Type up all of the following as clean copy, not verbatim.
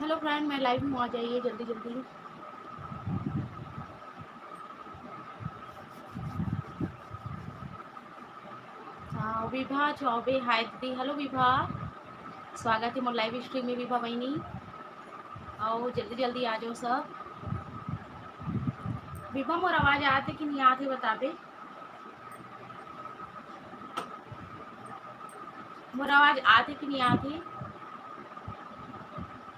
Hello friend, मैं live में आ जाइए जल्दी जल्दी। हाँ, विभा चौबे हाय दीदी। हेलो विभा, स्वागत है मोर लाइव स्ट्रीम में। विभा बहनी आओ जल्दी जल्दी आ जाओ सब। विभा मोर आवाज आते कि नहीं आते बता दे। मोर आवाज आते कि नहीं आते।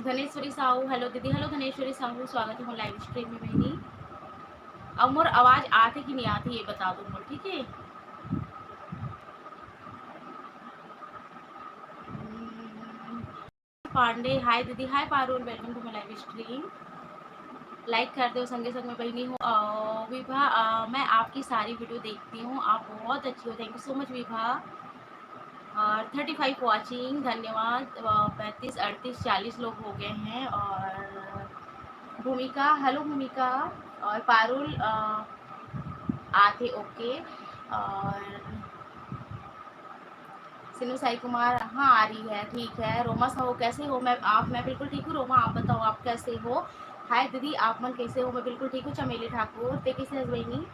धनेश्वरी साहू हेलो दीदी। हेलो धनेश्वरी साहू, स्वागत है मोर लाइव स्ट्रीम में बहनी। अब मोर आवाज आते कि नहीं आती ये बता दो मोर, ठीक है। पांडे हाय दीदी। Hi Parul, welcome to my live stream. Like कर दो संगे संग में बहनी हूँ। विभा मैं आपकी सारी वीडियो देखती हूँ, आप बहुत अच्छी हो। Thank you so much Vibha. और 35 वॉचिंग, धन्यवाद। 35 38 40 लोग हो गए हैं। और भूमिका हेलो भूमिका। और पारुल आते ओके। और सिनू साई कुमार हाँ आ रही है, ठीक है। रोमा साहू कैसे हो। मैं बिल्कुल ठीक हूँ। रोमा आप बताओ आप कैसे हो। हाय दीदी आप मन कैसे हो। मैं बिल्कुल ठीक हूँ। चमेली ठाकुर ते कैसे बहनी।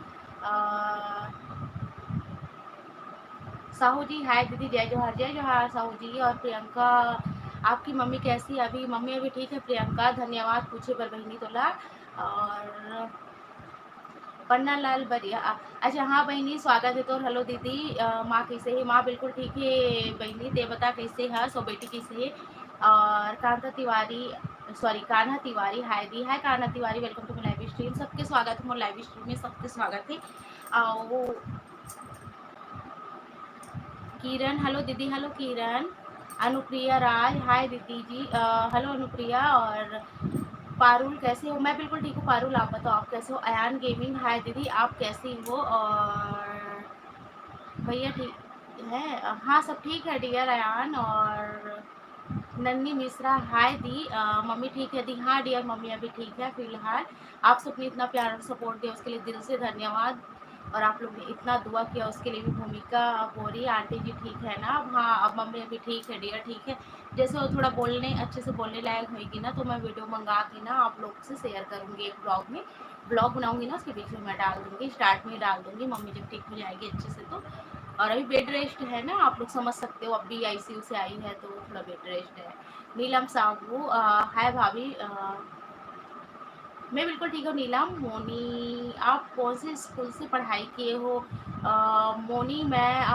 साहू जी हाय दीदी, जय जोहार साहू जी। और प्रियंका आपकी मम्मी कैसी है अभी। मम्मी अभी ठीक है प्रियंका, धन्यवाद पूछे पर बहनी तोला। और पन्ना लाल बढ़िया। अच्छा हाँ बहनी स्वागत है तो। हेलो दीदी माँ कैसे है। माँ बिल्कुल ठीक है बहनी। देवता कैसे है, सो बेटी कैसे है। और कांता तिवारी सॉरी कान्हा तिवारी हाय दी। Hi Kanha Tiwari, welcome to my live stream. सबके स्वागत है मोर लाइव स्ट्रीम में, सबके स्वागत है। वो किरण हेलो दीदी। हेलो किरण। अनुप्रिया राज हाय दीदी जी। हेलो अनुप्रिया। और पारुल कैसे हो। मैं बिल्कुल ठीक हूँ पारुल, आप बताओ आप कैसे हो। अयान गेमिंग हाय दीदी, आप कैसी हो। और भैया ठीक है। हाँ सब ठीक है डियर अयान। और नन्नी मिश्रा हाय दी। मम्मी ठीक है दी। हाँ डियर मम्मी अभी ठीक है फिलहाल। आप सबने इतना प्यार सपोर्ट दिया उसके लिए दिल से धन्यवाद। और आप लोग ने इतना दुआ किया उसके लिए भी। भूमिका बोरी आंटी जी ठीक है ना। हाँ अब मम्मी अभी ठीक है डियर, ठीक है। जैसे वो थोड़ा बोलने अच्छे से बोलने लायक होगी ना तो मैं वीडियो मंगा के ना आप लोग से शेयर करूँगी एक ब्लॉग में। ब्लॉग बनाऊंगी ना उसके बीच में मैं डाल दूंगी, स्टार्ट में डाल दूंगी मम्मी जब ठीक हो जाएगी अच्छे से तो। और अभी बेड रेस्ट है ना, आप लोग समझ सकते हो। अब भी आईसीयू से आई है तो थोड़ा बेड रेस्ट है। नीलम साहू हाय भाभी। मैं बिल्कुल ठीक हूँ नीलम। मोनी आप कौन से स्कूल से पढ़ाई किए हो। मोनी मैं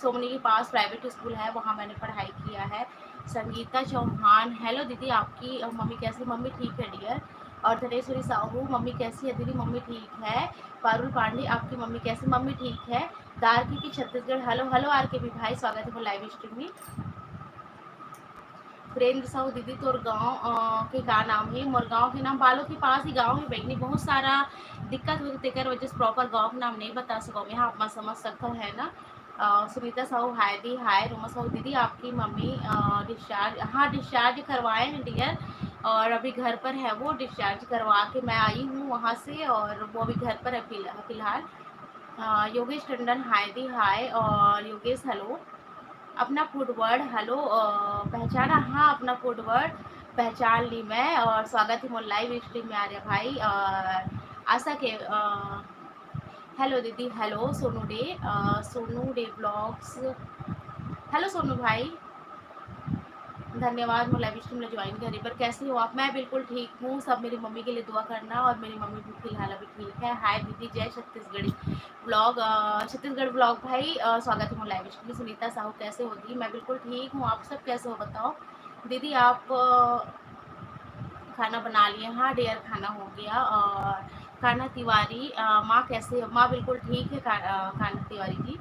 सोमनी के पास प्राइवेट स्कूल है वहाँ मैंने पढ़ाई किया है। संगीता चौहान हेलो दीदी आपकी मम्मी कैसी। मम्मी ठीक है डियर। और धनेश्वरी साहू मम्मी कैसी है दीदी। मम्मी ठीक है। पारुल पांडे आपकी मम्मी कैसी। मम्मी ठीक है। दारकी की छत्तीसगढ़ हेलो। हेलो आर के भी भाई, स्वागत है लाइव स्ट्रीम में। सुरेंद्र साहू दीदी तोर गाँव के का नाम है। मोर गाँव के नाम बालों के पास ही गाँव है बहनी। बहुत सारा दिक्कत हो तेकर वजह से प्रॉपर गाँव का नाम नहीं बता सको मैं। हाँ आप समझ सकते हो है ना। सुनीता साहू हाय दी। हाय रोमा साहू दीदी आपकी मम्मी डिस्चार्ज हाँ डिस्चार्ज करवाए हैं डियर। और अभी घर पर है वो, डिस्चार्ज करवा के मैं आई हूँ वहाँ से और वो अभी घर पर है फिलहाल। योगेश टंडन हाय दी। हाय और योगेश हेलो। अपना फूडवर्ड हेलो पहचाना। हाँ अपना फूडवर्ड पहचान ली मैं। और स्वागत है मोर लाइव स्ट्रीम में आ रहे भाई। और आशा के हेलो दीदी। Hello Sonu day blogs hello Sonu भाई, धन्यवाद मोर लाइव स्ट्रीम में ज्वाइन करने पर। कैसे हो आप। मैं बिल्कुल ठीक हूँ। सब मेरी मम्मी के लिए दुआ करना। और मेरी मम्मी भी फिलहाल अभी ठीक है। हाय दीदी जय छत्तीसगढ़ी ब्लॉग छत्तीसगढ़ ब्लॉग भाई स्वागत है मोर लाइव स्ट्रीम में। सुनीता साहू कैसे होगी। मैं बिल्कुल ठीक हूँ, आप सब कैसे हो बताओ। दीदी आप खाना बना लिए। हाँ डियर खाना हो गया। और कान्हा तिवारी माँ कैसे हो। माँ बिल्कुल ठीक है कान्हा तिवारी जी।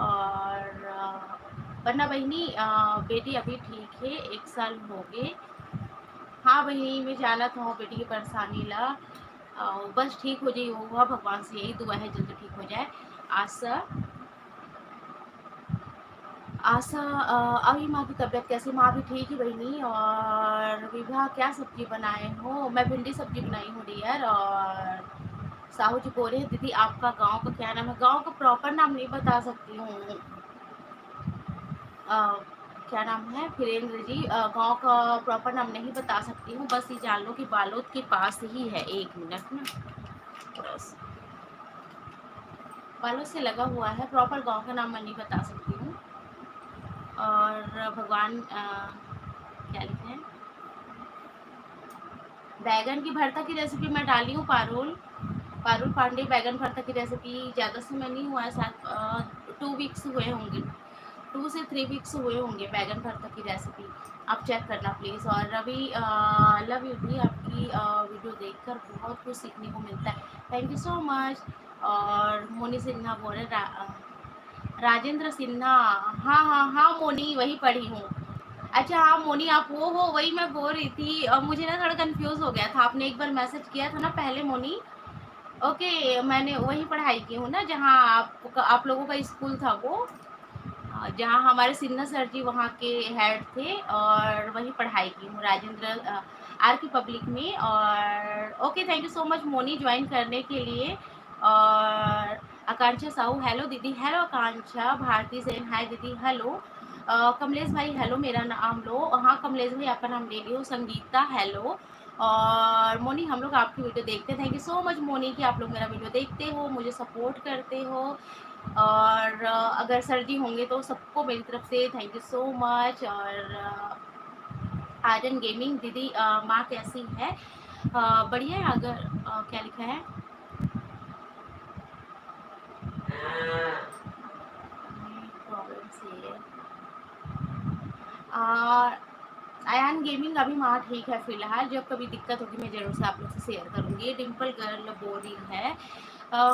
और बन्ना बहनी बेटी अभी ठीक है, 1 साल हो गए। हाँ बहनी मैं जाना था बेटी की परेशानी ला। बस ठीक हो जाए हुआ, भगवान से यही दुआ है जल्दी ठीक हो जाए। आशा आशा अभी माँ की तबीयत कैसी। माँ भी ठीक है बहनी। और विवाह क्या सब्जी बनाए हो। मैं भिंडी सब्जी बनाई हूँ डियर। और साहू जी बोल रहे हैं दीदी आपका गांव का क्या नाम है। गांव का प्रॉपर नाम नहीं बता सकती हूँ। क्या नाम है, वीरेंद्र जी। गांव का प्रॉपर नाम नहीं बता सकती हूँ, बस ये जान लो कि बालोद के पास ही है। 1 मिनट ना, बस बालोद से लगा हुआ है। प्रॉपर गांव का नाम मैं नहीं बता सकती हूँ। और भगवान क्या लिखे हैं, बैगन की भरता की रेसिपी मैं डाली हूँ। पारुल पारुल पांडे, बैगन भरता की रेसिपी ज़्यादा समय नहीं हुआ है, शायद 2 वीक्स हुए होंगे, 2 से 3 वीक्स हुए होंगे बैगन भरता की रेसिपी। आप चेक करना प्लीज़। और रवि लव यू भी, आपकी वीडियो देखकर बहुत कुछ सीखने को मिलता है, थैंक यू सो मच। और मोनी सिन्हा बोल रहे राजेंद्र सिन्हा, हाँ हाँ हाँ मोनी, वही पढ़ी हूँ। अच्छा हाँ मोनी, आप वो हो, वही मैं बोल रही थी। मुझे ना थोड़ा कंफ्यूज हो गया था, आपने एक बार मैसेज किया था ना पहले मोनी। ओके, मैंने वही पढ़ाई की हूँ ना जहाँ आप लोगों का स्कूल था वो, जहाँ हमारे सिन्हा सर जी वहाँ के हेड थे, और वही पढ़ाई की हूँ राजेंद्र आर की पब्लिक में। और okay, thank you so much Moni join करने के लिए। और आकांक्षा साहू, हेलो दीदी। हेलो आकांक्षा। भारती सेन, हाय दीदी। हेलो कमलेश भाई, हेलो मेरा नाम लो। हाँ कमलेश भाई आपका नाम ले लियो। संगीता, हेलो। और मोनी, हम लोग आपकी वीडियो देखते हैं। Thank you so much Moni कि आप लोग मेरा वीडियो देखते हो, मुझे सपोर्ट करते हो। और अगर सर जी होंगे तो सबको मेरी तरफ से थैंक यू सो मच। और आर्यन गेमिंग दीदी, माँ कैसी है? बढ़िया है। अगर क्या लिखा है, प्रॉब्लम से आयान गेमिंग, अभी माँ ठीक है फिलहाल। जब कभी दिक्कत होगी मैं जरूर से आप लोग से शेयर करूँगी। डिम्पल गर्ल बोरिंग है।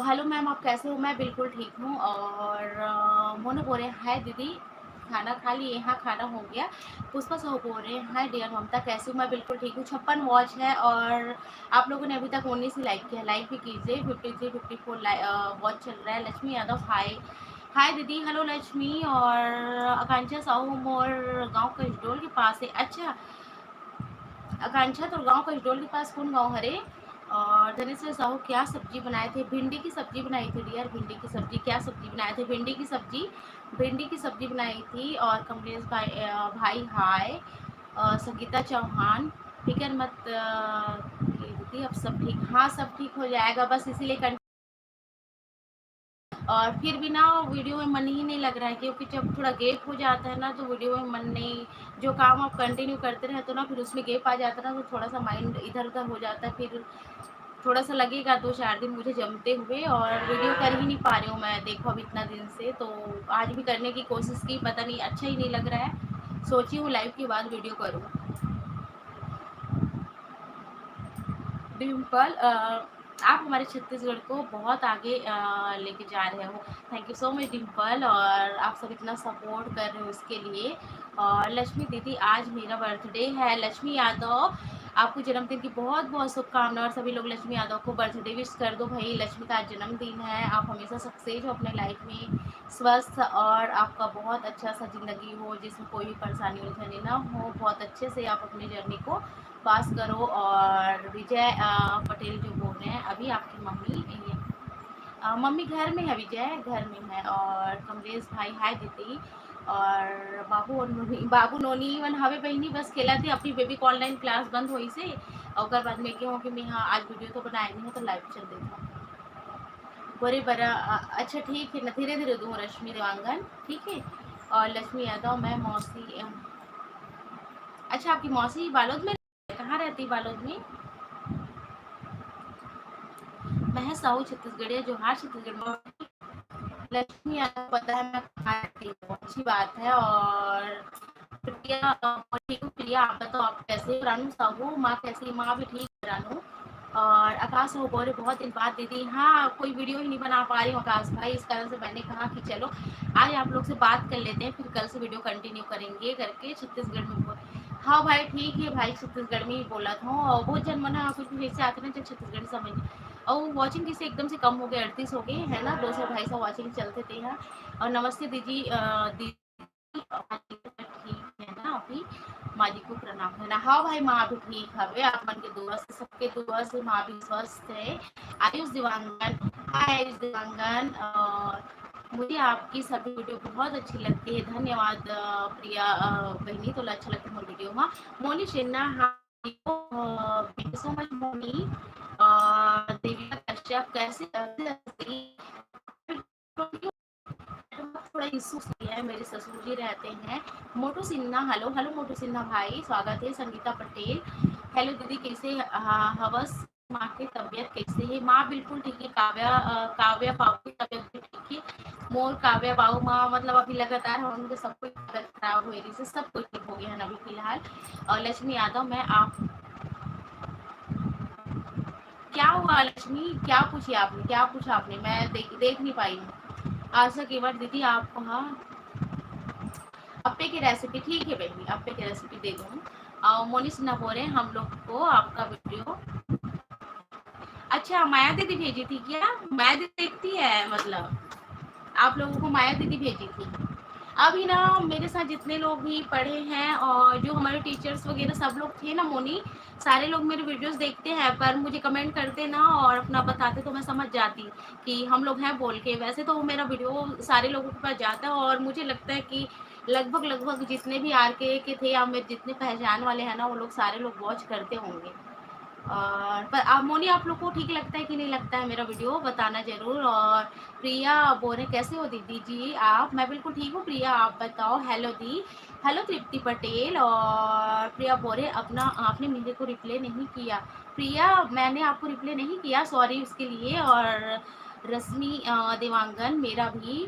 हेलो मैम, आप कैसे हो? मैं बिल्कुल ठीक हूँ। और मोनू बोल रहे हैं हाय दीदी, खाना खा लिए? हाँ खाना हो गया। पुष्पा साहू बोल रहे हैं हाय डियर ममता, कैसे हूँ? मैं बिल्कुल ठीक हूँ। 56 वॉच है, और आप लोगों ने अभी तक 19 ही लाइक किया, लाइक भी कीजिए। 53 54 वॉच चल रहा है। लक्ष्मी यादव, हाय हाय दीदी। हेलो लक्ष्मी। और आकांक्षा साहू मोर गांव का हिजडोल के पास है। अच्छा आकांक्षा, तो गांव का हिजडोल के पास कौन गांव हरे? और धनेश्वर साहू, क्या सब्जी बनाए थे? भिंडी की सब्जी बनाई थी डियर, भिंडी की सब्जी। क्या सब्जी बनाए थे? भिंडी की सब्जी, भिंडी की सब्जी बनाई थी। और कमलेश भाई भाई हाय। संगीता चौहान, फिक्र मत दीदी, अब सब ठीक, हाँ सब ठीक हो जाएगा, बस इसीलिए और फिर भी ना वीडियो में मन ही नहीं लग रहा है, क्योंकि जब थोड़ा गैप हो जाता है ना तो वीडियो में मन नहीं, जो काम आप कंटिन्यू करते रहते हो ना, फिर उसमें गैप आ जाता है ना, तो थोड़ा सा माइंड इधर उधर हो जाता है। फिर थोड़ा सा लगेगा 2-4 दिन मुझे जमते हुए, और वीडियो कर ही नहीं पा रही हूँ मैं, देखो अब इतना दिन से। तो आज भी करने की कोशिश की, पता नहीं अच्छा ही नहीं लग रहा है। सोची हूँ लाइव के बाद वीडियो करूँ। डिम्पल, आप हमारे छत्तीसगढ़ को बहुत आगे लेके जा रहे हो, thank you so much Dimple. और आप सब इतना सपोर्ट कर रहे हो उसके लिए। और लक्ष्मी दीदी, आज मेरा बर्थडे है। लक्ष्मी यादव, आपको जन्मदिन की बहुत बहुत शुभकामनाएं। और सभी लोग लक्ष्मी यादव को बर्थडे विश कर दो भाई, लक्ष्मी का आज जन्मदिन है। आप हमेशा सक्सेस हो अपने लाइफ में, स्वस्थ, और आपका बहुत अच्छा सा ज़िंदगी हो जिसमें कोई भी परेशानी उलझने ना हो। बहुत अच्छे से आप अपनी जर्नी को पास करो। और विजय पटेल जो बोल रहे हैं, अभी आपकी मम्मी मम्मी घर में है, विजय घर में है। और कमलेश भाई हाय दीदी। और बाबू नोनी वन हवे बहनी बस खेला थी अपनी बेबी को, ऑनलाइन क्लास बंद हुई से, और बाद में क्यों कि मैं हाँ आज वीडियो तो बनाए नहीं है, तो लाइव चल देखा बोरे बरा। अच्छा ठीक है ना, धीरे धीरे दूँ। रश्मि देवांगन, ठीक है। और लक्ष्मी यादव, मैं मौसी अच्छा आपकी मौसी बालोद में कहाँ रहती? बालोद में मैं साहू छत्तीसगढ़िया, जोहार छत्तीसगढ़ में। लक्ष्मी यादव, पता है मैं कहाँ रहती हूँ, अच्छी बात है। और प्रिया ठीक हूँ। प्रिया आप बताओ आप कैसे हो? रानू साहू, माँ कैसी है? माँ भी ठीक है रानू। और आकाश हो बोले बहुत दिन बाद दीदी, हाँ कोई वीडियो ही नहीं बना पा रही हूँ आकाश भाई, इस कारण से मैंने कहा कि चलो आज आप लोग से बात कर लेते हैं, फिर कल से वीडियो कंटिन्यू करेंगे करके। छत्तीसगढ़ में हाँ भाई ठीक है भाई, छत्तीसगढ़ में ही बोला था। और बहुत जन मना कुछ भी ऐसे आते ना जो छत्तीसगढ़ समझ, और वॉचिंग किसे एकदम से कम हो गए, 38 हो गए है ना, 200-250 वॉचिंग चलते थे यहाँ। और नमस्ते दीदी, दीदी ठीक है ना अभी? माँ जी को प्रणाम है ना? हाँ भाई माँ भी ठीक है, आप मन के दुआ से, सबके दुआ से माँ भी स्वस्थ है। आयुष दिवांगन, हाय आयुष दिवांगन। मुझे आपकी सभी वीडियो बहुत अच्छी लगती है। धन्यवाद प्रिया बहनी, तो अच्छा लगता है मोर वीडियो में। Moni Sinha, hi thank you so much Moni. Devika Kashyap कैसे थोड़ा इशू है, मेरे ससुर जी रहते हैं। मोटू सिन्हा, हेलो हेलो मोटू सिन्हा भाई, स्वागत है। संगीता पटेल, हेलो दीदी कैसे हवस, माँ की तबीयत कैसे है? माँ बिल्कुल ठीक है। काव्या बाबू की तबीयत भी ठीक है। मोर काव्या बाबू माँ मतलब अभी लगातार हम उनके सब कुछ तबीयत खराब हुई थी, सब कुछ ठीक हो गया है अभी फिलहाल। और लक्ष्मी यादव, मैं आप क्या हुआ लक्ष्मी, क्या पूछी आपने, क्या पूछा आपने? मैं देख नहीं पाई हूँ। आशा केवट दीदी आप, हाँ अप्पे की रेसिपी ठीक है बेबी, अप्पे की रेसिपी दे दूँ। मोनी सिन्हा बोल रहे हैं हम लोग को आपका वीडियो। अच्छा माया दीदी भेजी थी क्या? माया दीदी देखती है मतलब, आप लोगों को माया दीदी भेजी थी। अभी ना मेरे साथ जितने लोग भी पढ़े हैं और जो हमारे टीचर्स वगैरह सब लोग थे ना मोनी, सारे लोग मेरे वीडियोस देखते हैं, पर मुझे कमेंट करते ना और अपना बताते तो मैं समझ जाती कि हम लोग हैं बोल के। वैसे तो मेरा वीडियो सारे लोगों के पास जाता है और मुझे लगता है कि लगभग लगभग जितने भी आर के थे या मेरे जितने पहचान वाले हैं ना, वो लोग सारे लोग वॉच करते होंगे। और पर आप मोनी, आप लोग को ठीक लगता है कि नहीं लगता है मेरा वीडियो, बताना ज़रूर। और प्रिया बोरे कैसे हो दीदी जी आप? मैं बिल्कुल ठीक हूँ प्रिया, आप बताओ। हेलो दी, हेलो तृप्ति पटेल। और प्रिया बोरे अपना आपने मेरे को रिप्लाई नहीं किया। प्रिया मैंने आपको रिप्लाई नहीं किया, सॉरी उसके लिए। और रश्मि देवांगन मेरा भी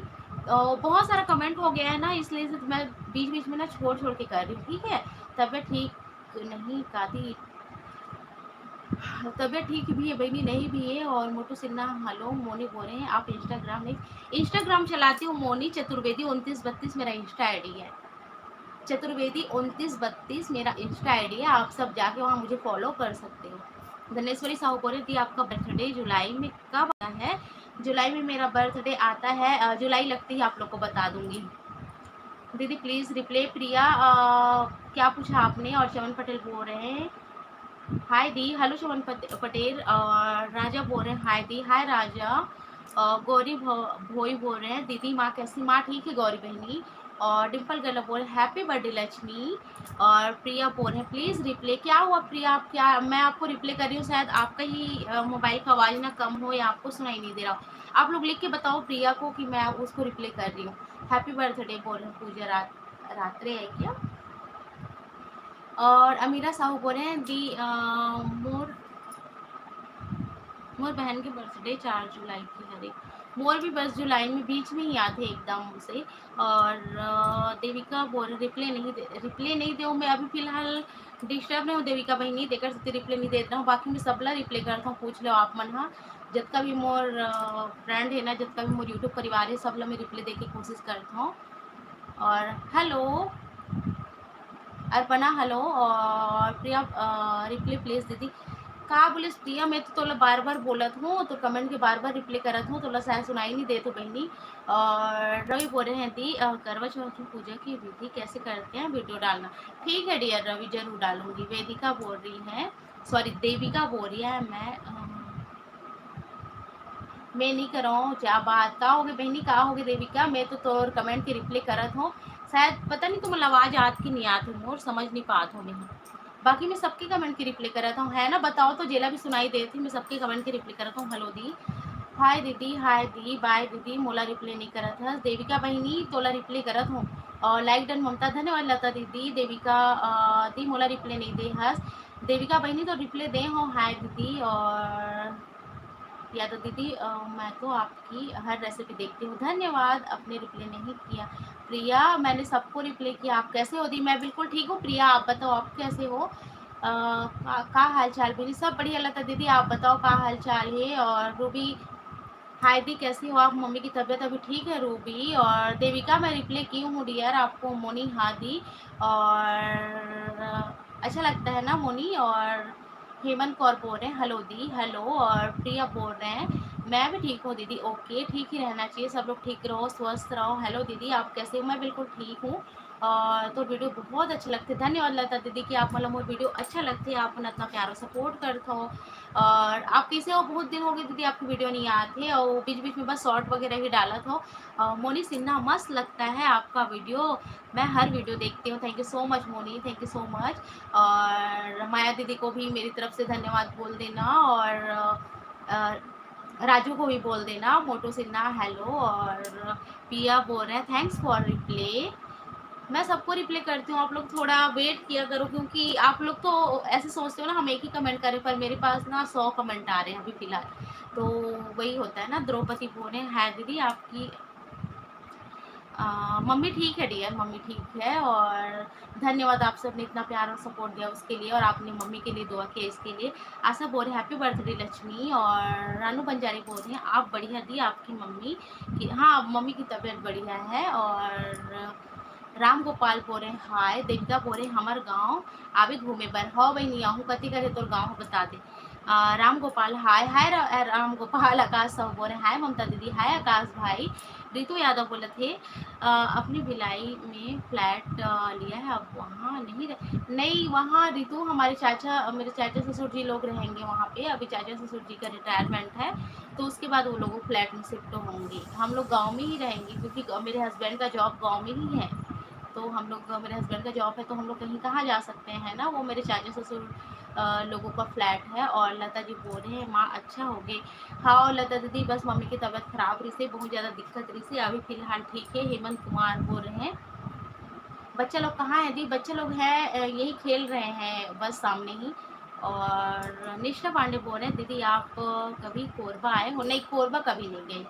बहुत सारा कमेंट हो गया है ना, इसलिए मैं बीच बीच में ना छोड़ छोड़ के कर रही हूँ, ठीक है? तबीयत ठीक नहीं काती, तबीयत ठीक भी है बहनी, नहीं भी है। और मोटू सिन्हा हेलो मोनी बोल रहे हैं आप इंस्टाग्राम नहीं, इंस्टाग्राम चलाती हूँ मोनी। चतुर्वेदी 2932 मेरा इंस्टा आईडी है। चतुर्वेदी 2932 मेरा इंस्टा आईडी है, आप सब जाके वहाँ मुझे फॉलो कर सकते हो। धनेश्वरी साहू बोल रही थी आपका बर्थडे जुलाई में कब आता है? जुलाई में मेरा बर्थडे आता है, जुलाई लगती है आप लोग को बता दूंगी। दीदी प्लीज़ रिप्ले। प्रिया क्या पूछा आपने? और चमन पटेल बोल रहे हैं हाय दी, हेलो शोभन पटेल। राजा बोल रहे हैं हाय दी, हाय राजा। गौरी भोई बोल रहे हैं दीदी माँ कैसी? माँ ठीक है गौरी बहनी। और डिम्पल गला बोल रहे हैप्पी बर्थडे लक्ष्मी। और प्रिया बोल रहे हैं प्लीज़ रिप्ले। क्या हुआ प्रिया, आप क्या, मैं आपको रिप्ले कर रही हूँ, शायद आपका ही मोबाइल का आवाज़ ना कम हो या आपको सुनाई नहीं दे रहा हो। आप लोग लिख के बताओ प्रिया को कि मैं उसको रिप्ले कर रही हूँ। हैप्पी बर्थडे बोल रहे हैं पूजा रात्रे है क्या? और अमीरा साहू बोल रहे हैं दी मोर मोर बहन के बर्थडे 4 जुलाई की है। मोर भी बस जुलाई में बीच में ही आते एकदम से। और देविका बोल रिप्ले नहीं दे मैं अभी फिलहाल डिस्टर्ब नहीं हूँ देविका भाई, नहीं देकर सकती, रिप्ले नहीं देता हूँ। बाकी मैं सबला रिप्ले करता हूँ, पूछ लो आप मन। हाँ जितना भी मोर फ्रेंड है ना, जितना भी मोर यूट्यूब परिवार है, सबला मैं रिप्ले दे के कोशिश करता हूँ। और हेलो अर्पणा हेलो। और प्रिया रिप्ले प्लीज दीदी। का बोलिस प्रिया, मैं तो तोला बार बार बोलत हूँ, तो कमेंट के बार बार रिप्लाई करत हूँ, तोला शायद सुनाई नहीं दे तो बहनी। और रवि बोल रहे हैं दी करवा चौथ की पूजा की विधि कैसे करते हैं वीडियो डालना। ठीक है डियर रवि, जरूर डालूंगी। वेदिका बोल रही है, सॉरी देविका बोल रही है मैं नहीं कराऊँ क्या बात, का होगी बहनी, का होगी देविका? मैं तो तोर कमेंट की रिप्लाई करत हूँ, शायद पता नहीं तुम आवाज़ आत की नहीं आत हूँ और समझ नहीं पात हूँ मैं। बाकी मैं सबके कमेंट की रिप्लाई करता हूँ, है ना? बताओ तो जेला भी सुनाई देती, मैं सबके कमेंट की रिप्लाई करता हूँ। हेलो दी, हाय दीदी, हाय दी, बाय दीदी। मोला रिप्लाई नहीं करत है देविका बहनी, तोला रिप्लाई करत हूँ। और लाइक डन ममता, धन्यवाद लता दीदी। देविका दी मोला रिप्लाई नहीं दे हस। देविका बहनी तो रिप्लाई दे हो, हाय दीदी। और या तो दीदी मैं तो आपकी हर रेसिपी देखती हूँ, धन्यवाद। अपने रिप्लाई नहीं किया प्रिया, मैंने सबको रिप्लाई किया। आप कैसे हो दी? मैं बिल्कुल ठीक हूँ प्रिया, आप बताओ आप कैसे हो? का हाल चाल मेरी? सब बढ़िया लता दीदी, आप बताओ का हाल चाल है? और रूबी हाय दी कैसी हो आप? मम्मी की तबीयत अभी ठीक है रूबी। और देविका मैं रिप्लाई की हूँ डियर आपको। मोनी हाँ दी। और अच्छा लगता है ना मोनी। और हेमंत कौर बोल रहे हैं हेलो दी, हेलो। और प्रिया बोल रहे हैं मैं भी ठीक हूँ दीदी, ओके ठीक ही रहना चाहिए, सब लोग ठीक रहो, स्वस्थ रहो। हेलो दीदी आप कैसे हो? मैं बिल्कुल ठीक हूँ। और तो वीडियो बहुत अच्छे लगते। धन्यवाद लता दीदी कि आप मतलब मोर वीडियो अच्छा लगते, आप मन इतना प्यारो सपोर्ट करते हो। और आप कैसे हो? बहुत दिन हो गए दीदी आपकी वीडियो नहीं आती है और बीच बीच में बस शॉर्ट वगैरह ही डाला था। मोनी सिन्हा मस्त लगता है आपका वीडियो, मैं हर वीडियो देखती हूँ। Thank you so much Moni, thank you so much. और माया दीदी को भी मेरी तरफ से धन्यवाद बोल देना, और राजू को भी बोल देना। मोटू सिन्हा हेलो, और पिया बोल रहे हैं थैंक्स फॉर रिप्ले। मैं सबको रिप्लाई करती हूँ, आप लोग थोड़ा वेट किया करो, क्योंकि आप लोग तो ऐसे सोचते हो ना हम एक ही कमेंट करें, पर मेरे पास ना 100 कमेंट आ रहे हैं अभी फ़िलहाल। तो वही होता है ना। द्रौपदी बोल रहे हैं हाय दीदी आपकी मम्मी ठीक है डियर, मम्मी ठीक है। और धन्यवाद आप सबने इतना प्यार और सपोर्ट दिया उसके लिए, और आपने मम्मी के लिए दुआ किया इसके लिए। आशा बोल रहे हैं हैप्पी बर्थडे लक्ष्मी, और रानू बंजारी बोल रहे हैं आप बढ़िया दी आपकी मम्मी की। हाँ मम्मी की तबीयत बढ़िया है। और राम गोपाल बोल रहे हैं हाय। देविका बोल रहे हैं हमार गाँव आवे घूमे बर हो भाई नहीं आहू कति करे तोर गाँव बता दे। राम गोपाल हाय हाय राम गोपाल। आकाश साहू बोल रहे हैं हाय ममता दीदी, हाय आकाश भाई। रितु यादव बोले थे अपनी भिलाई में फ्लैट लिया है, अब वहाँ नहीं नहीं वहाँ रितु हमारे चाचा, मेरे चाचा ससुर जी लोग रहेंगे वहाँ पे। अभी चाचा ससुर जी का रिटायरमेंट है, तो उसके बाद वो लोग फ्लैट में शिफ्ट होंगे। हम लोग गांव में ही रहेंगे, क्योंकि मेरे हस्बैंड का जॉब गांव में ही है। तो हम लोग, मेरे हस्बैंड का जॉब है तो हम लोग कहीं कहाँ जा सकते हैं ना। वो मेरे चाचा ससुर लोगों का फ्लैट है। और लता जी बोल रहे हैं माँ अच्छा हो गए। हाँ और लता दीदी बस मम्मी की तबीयत खराब रही से, बहुत ज़्यादा दिक्कत रही से, अभी फिलहाल ठीक है। हेमंत कुमार बोल रहे हैं बच्चे लोग कहाँ हैं दी? बच्चे लोग हैं यही खेल रहे हैं बस सामने ही। और निष्ठा पांडे बोल रहे हैं दीदी आप कभी कोरबा आए हो? नहीं कोरबा कभी नहीं गए।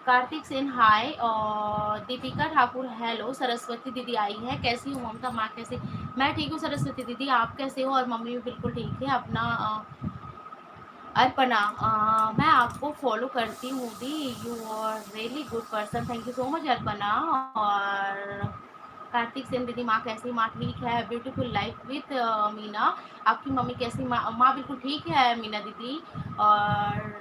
कार्तिक सेन हाय, और दीपिका ठाकुर हेलो। सरस्वती दीदी आई है, कैसी हो ममता माँ कैसे? मैं ठीक हूँ सरस्वती दीदी, आप कैसे हो? और मम्मी भी बिल्कुल ठीक है। अपना अर्पणा मैं आपको फॉलो करती हूँ दी, you are really good person, thank you so much Arpana. और कार्तिक सेन दीदी माँ कैसी? माँ ठीक है। ब्यूटीफुल लाइफ विथ मीना, आपकी मम्मी कैसी? माँ बिल्कुल ठीक है मीना दीदी। और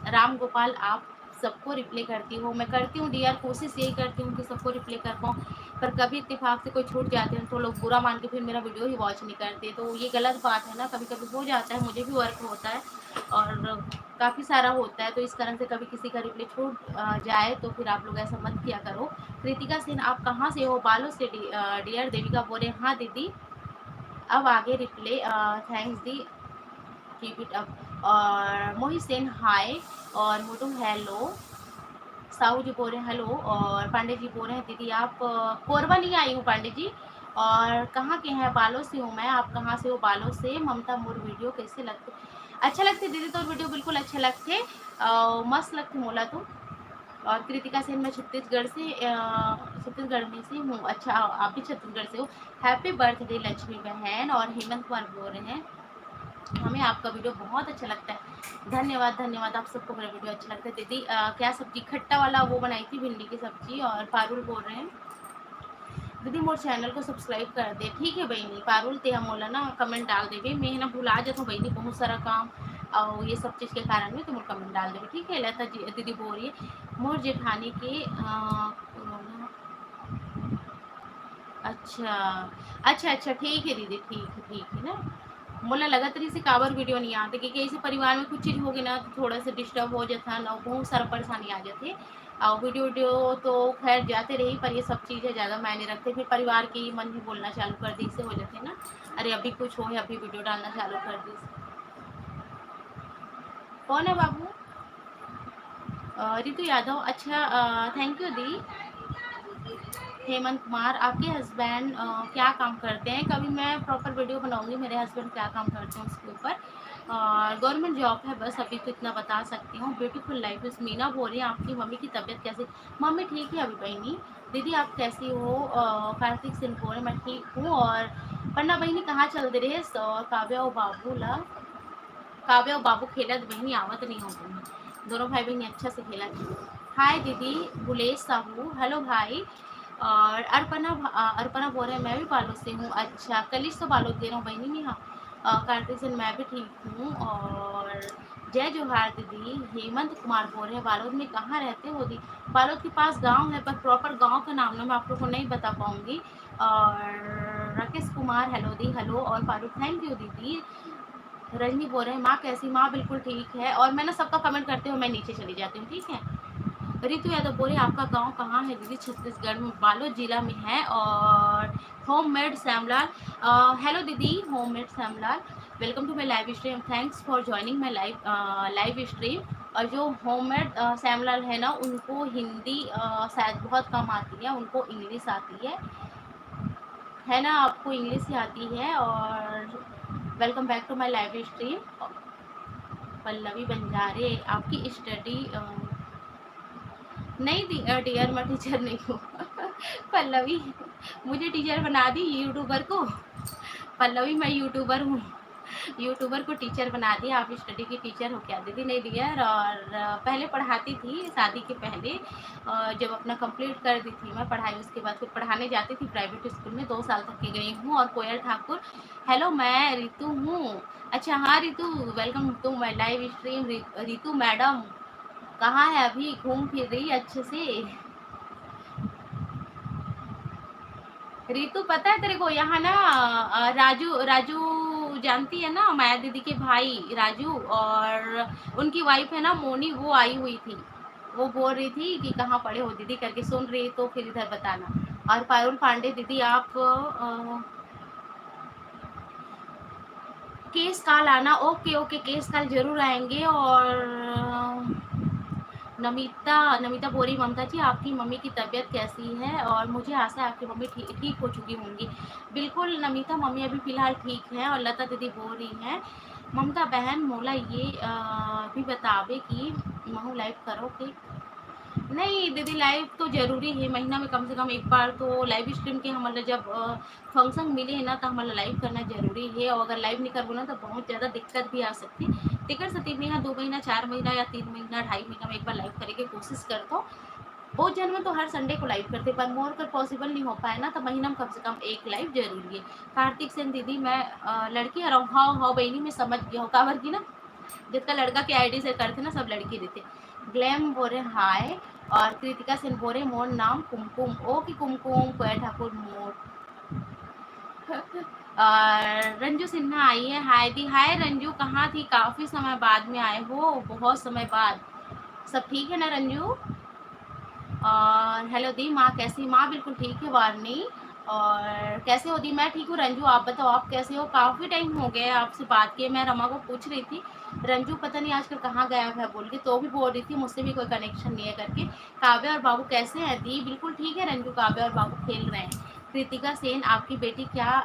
राम गोपाल आप सबको रिप्लाई करती हूँ? मैं करती हूँ डियर, कोशिश यही करती हूँ कि सबको रिप्लाई कर पाऊँ, पर कभी इत्तेफाक से कोई छूट जाते हैं तो लोग बुरा मान के फिर मेरा वीडियो ही वॉच नहीं करते, तो ये गलत बात है ना। कभी कभी हो जाता है, मुझे भी वर्क होता है और काफ़ी सारा होता है, तो इस कारण से कभी किसी का रिप्लाई छूट जाए तो फिर आप लोग ऐसा मत किया करो। कृतिका सिंह आप कहाँ से हो? बालों से डियर। देविका बोले हाँ दीदी अब आगे replay, thanks the, keep it up. और मोहित सेन हाय, और मोटू हेलो। साहू जी बोल रहे हैं हेलो, और पांडे जी बोल रहे हैं दीदी आप कोरबा नहीं आई हूँ पांडे जी। और कहाँ के हैं? बालों से हूँ मैं, आप कहाँ से हो? बालों से। ममता मोर वीडियो कैसे लगते? अच्छा लगते दीदी, तो वीडियो बिल्कुल अच्छे लगते, मस्त लगते मोला तो। और कृतिका सेन मैं छत्तीसगढ़ से, छत्तीसगढ़ में से हूँ। अच्छा आप भी छत्तीसगढ़ से हो? हैप्पी बर्थडे लक्ष्मी बहन। और हेमंत कुमार बोल रहे हैं हमें आपका वीडियो बहुत अच्छा लगता है। धन्यवाद धन्यवाद, आप सबको मेरा वीडियो अच्छा लगता है। दीदी क्या सब्जी? खट्टा वाला वो बनाई थी, भिंडी की सब्जी। और पारुल बोल रहे हैं दीदी मोर चैनल को सब्सक्राइब कर दे। ठीक है बहनी पारुल, ते हम बोला ना कमेंट डाल देवे, मैं ना भुला जाता हूँ बहनी, बहुत सारा काम और ये सब चीज़ के कारण में, तो मोर कमेंट डाल देवे ठीक है। लता जी दीदी बोल रही है मोर जेठानी के कोरोना। अच्छा अच्छा अच्छा ठीक है दीदी, ठीक है ना। मोला लगा तरी से काबर वीडियो नहीं आते, क्योंकि ऐसे परिवार में कुछ चीज़ होगी ना तो थोड़ा सा डिस्टर्ब हो जाता है ना, बहुत सारा परेशानी आ जाती है। और वीडियो वीडियो तो खैर जाते रही, पर ये सब चीज़ें ज़्यादा मायने रखते, फिर परिवार की मन भी बोलना चालू कर दी से हो जाते हैं ना। अरे अभी कुछ हो या अभी वीडियो डालना चालू कर दी। कौन है बाबू? रितु यादव, अच्छा थैंक यू दी। हेमंत कुमार आपके हस्बैंड क्या काम करते हैं? कभी मैं प्रॉपर वीडियो बनाऊंगी मेरे हस्बैंड क्या काम करते हैं उसके ऊपर। और गवर्नमेंट जॉब है, बस अभी तो इतना बता सकती हूँ। ब्यूटीफुल लाइफ इस मीना बोल रही हैं आपकी मम्मी की तबीयत कैसी? मम्मी ठीक है अभी बहनी। दीदी आप कैसी हो? कार्तिक सिंह बोल रहे मैं ठीक हूँ। और पन्ना बहनी कहाँ चल दे रहे? काव्या और बाबू ला, काव्या और बाबू खेलत बहनी आवत नहीं हो तुम दोनों भाई बहनी अच्छा से खेला। हाय दीदी बुलेश साहू हेलो भाई। और अर्पणा अर्पणा बोल रहे हैं मैं भी बालोद से हूँ। अच्छा कलिश तो बालोद दे रहा हूँ बहनी नहीं। हाँ कार्तिक सेन मैं भी ठीक हूँ। और जय जोहार दीदी। हेमंत कुमार बोल रहे हैं बालोद में कहाँ रहते हो दी? बालोद के पास गांव है, पर प्रॉपर गांव का नाम ना मैं आप लोग को नहीं बता पाऊंगी। और राकेश कुमार हेलो दी हेलो। और फारूक थैंक यू दीदी। रजनी बोल रहे हैं माँ कैसी? माँ बिल्कुल ठीक है। और मैं ना सबका कमेंट करते हुए मैं नीचे चली जाती हूँ, ठीक है। रितु यादव बोले आपका गांव कहाँ है दीदी? छत्तीसगढ़ में बालोद जिला में है। और होममेड श्यामलाल हेलो दीदी। Homemade Shyamlal welcome to my live stream. Thanks for joining my live stream. और जो होममेड श्यामलाल है ना, उनको हिंदी शायद बहुत कम आती है, उनको इंग्लिश आती है ना? आपको इंग्लिश ही आती है। और welcome back to my live stream. Pallavi Banjare आपकी स्टडी नहीं डियर मैं टीचर नहीं हूँ। पल्लवी मुझे टीचर बना दी यूट्यूबर को। पल्लवी मैं यूट्यूबर हूँ, यूट्यूबर को टीचर बना दिया। आप स्टडी की टीचर हो क्या दीदी? नहीं डियर। और पहले पढ़ाती थी शादी के पहले, जब अपना कंप्लीट कर दी थी मैं पढ़ाई, उसके बाद फिर पढ़ाने जाती थी प्राइवेट स्कूल में, 2 साल तक की गई हूँ। और कोयल ठाकुर हेलो मैं रितु हूँ। अच्छा हाँ Ritu, welcome to my live stream. Ritu madam कहाँ है अभी? घूम फिर रही अच्छे से? रितु पता है तेरे को यहाँ ना राजू राजू जानती है ना, माया दीदी के भाई राजू, और उनकी वाइफ है ना मोनी, वो आई हुई थी। वो बोल रही थी कि कहाँ पड़े हो दीदी करके, सुन रही तो फिर इधर बताना। और पारुल पांडे दीदी आप केस काल आना। ओके ओके, केस काल जरूर आएंगे। और नमिता नमिता बोरी ममता जी आपकी मम्मी की तबीयत कैसी है? और मुझे आशा है आपकी मम्मी ठीक हो चुकी होंगी। बिल्कुल नमिता, मम्मी अभी फ़िलहाल ठीक है। और लता दीदी बोल रही हैं ममता बहन मोला ये भी बतावे कि महू लाइव करो कि नहीं दीदी? लाइव तो जरूरी है, महीना में कम से कम एक बार तो लाइव स्ट्रीम के हमारे जब फंक्शन मिले है ना, तो हमारा लाइव करना जरूरी है। और अगर लाइव नहीं करबो ना तो बहुत ज़्यादा दिक्कत भी आ सकती। टिकट से 3 महीना 2 महीना 4 महीना या 3 महीना 2.5 महीना में एक बार लाइव करने की कोशिश करता हूँ। बहुत जन में तो हर संडे को लाइव करते, पर मोर कर पॉसिबल नहीं हो पाए ना, तो महीना में कम से कम एक लाइव जरूरी है। कार्तिक सेन दीदी मैं लड़की हूँ। हाँ हाँ बहनी मैं समझ गया हूँ काबर की ना, जिसका लड़का के आईडी से करते ना सब लड़की देते। ग्लैम बोरे हाय। और कृतिका सेन बोरे मोर नाम कुमकुम। ओ की कुमकुम कोयल ठाकुर मोर। और रंजू सिन्हा आई है। हाय दी हाय रंजू, कहाँ थी? काफी समय बाद में आए हो, बहुत समय बाद। सब ठीक है ना रंजू? और हेलो दी, माँ कैसी? माँ बिल्कुल ठीक है वारनी। और कैसे हो दी? मैं ठीक हूँ रंजू, आप बताओ आप कैसे हो? काफ़ी टाइम हो गया आपसे बात किए। मैं रमा को पूछ रही थी रंजू पता नहीं आजकल कहाँ गया है बोल के, तो भी बोल रही थी मुझसे भी कोई कनेक्शन नहीं है करके। काव्या और बाबू कैसे हैं दी? बिल्कुल ठीक है रंजू, काव्या और बाबू खेल रहे हैं। कृतिका सेन आपकी बेटी क्या?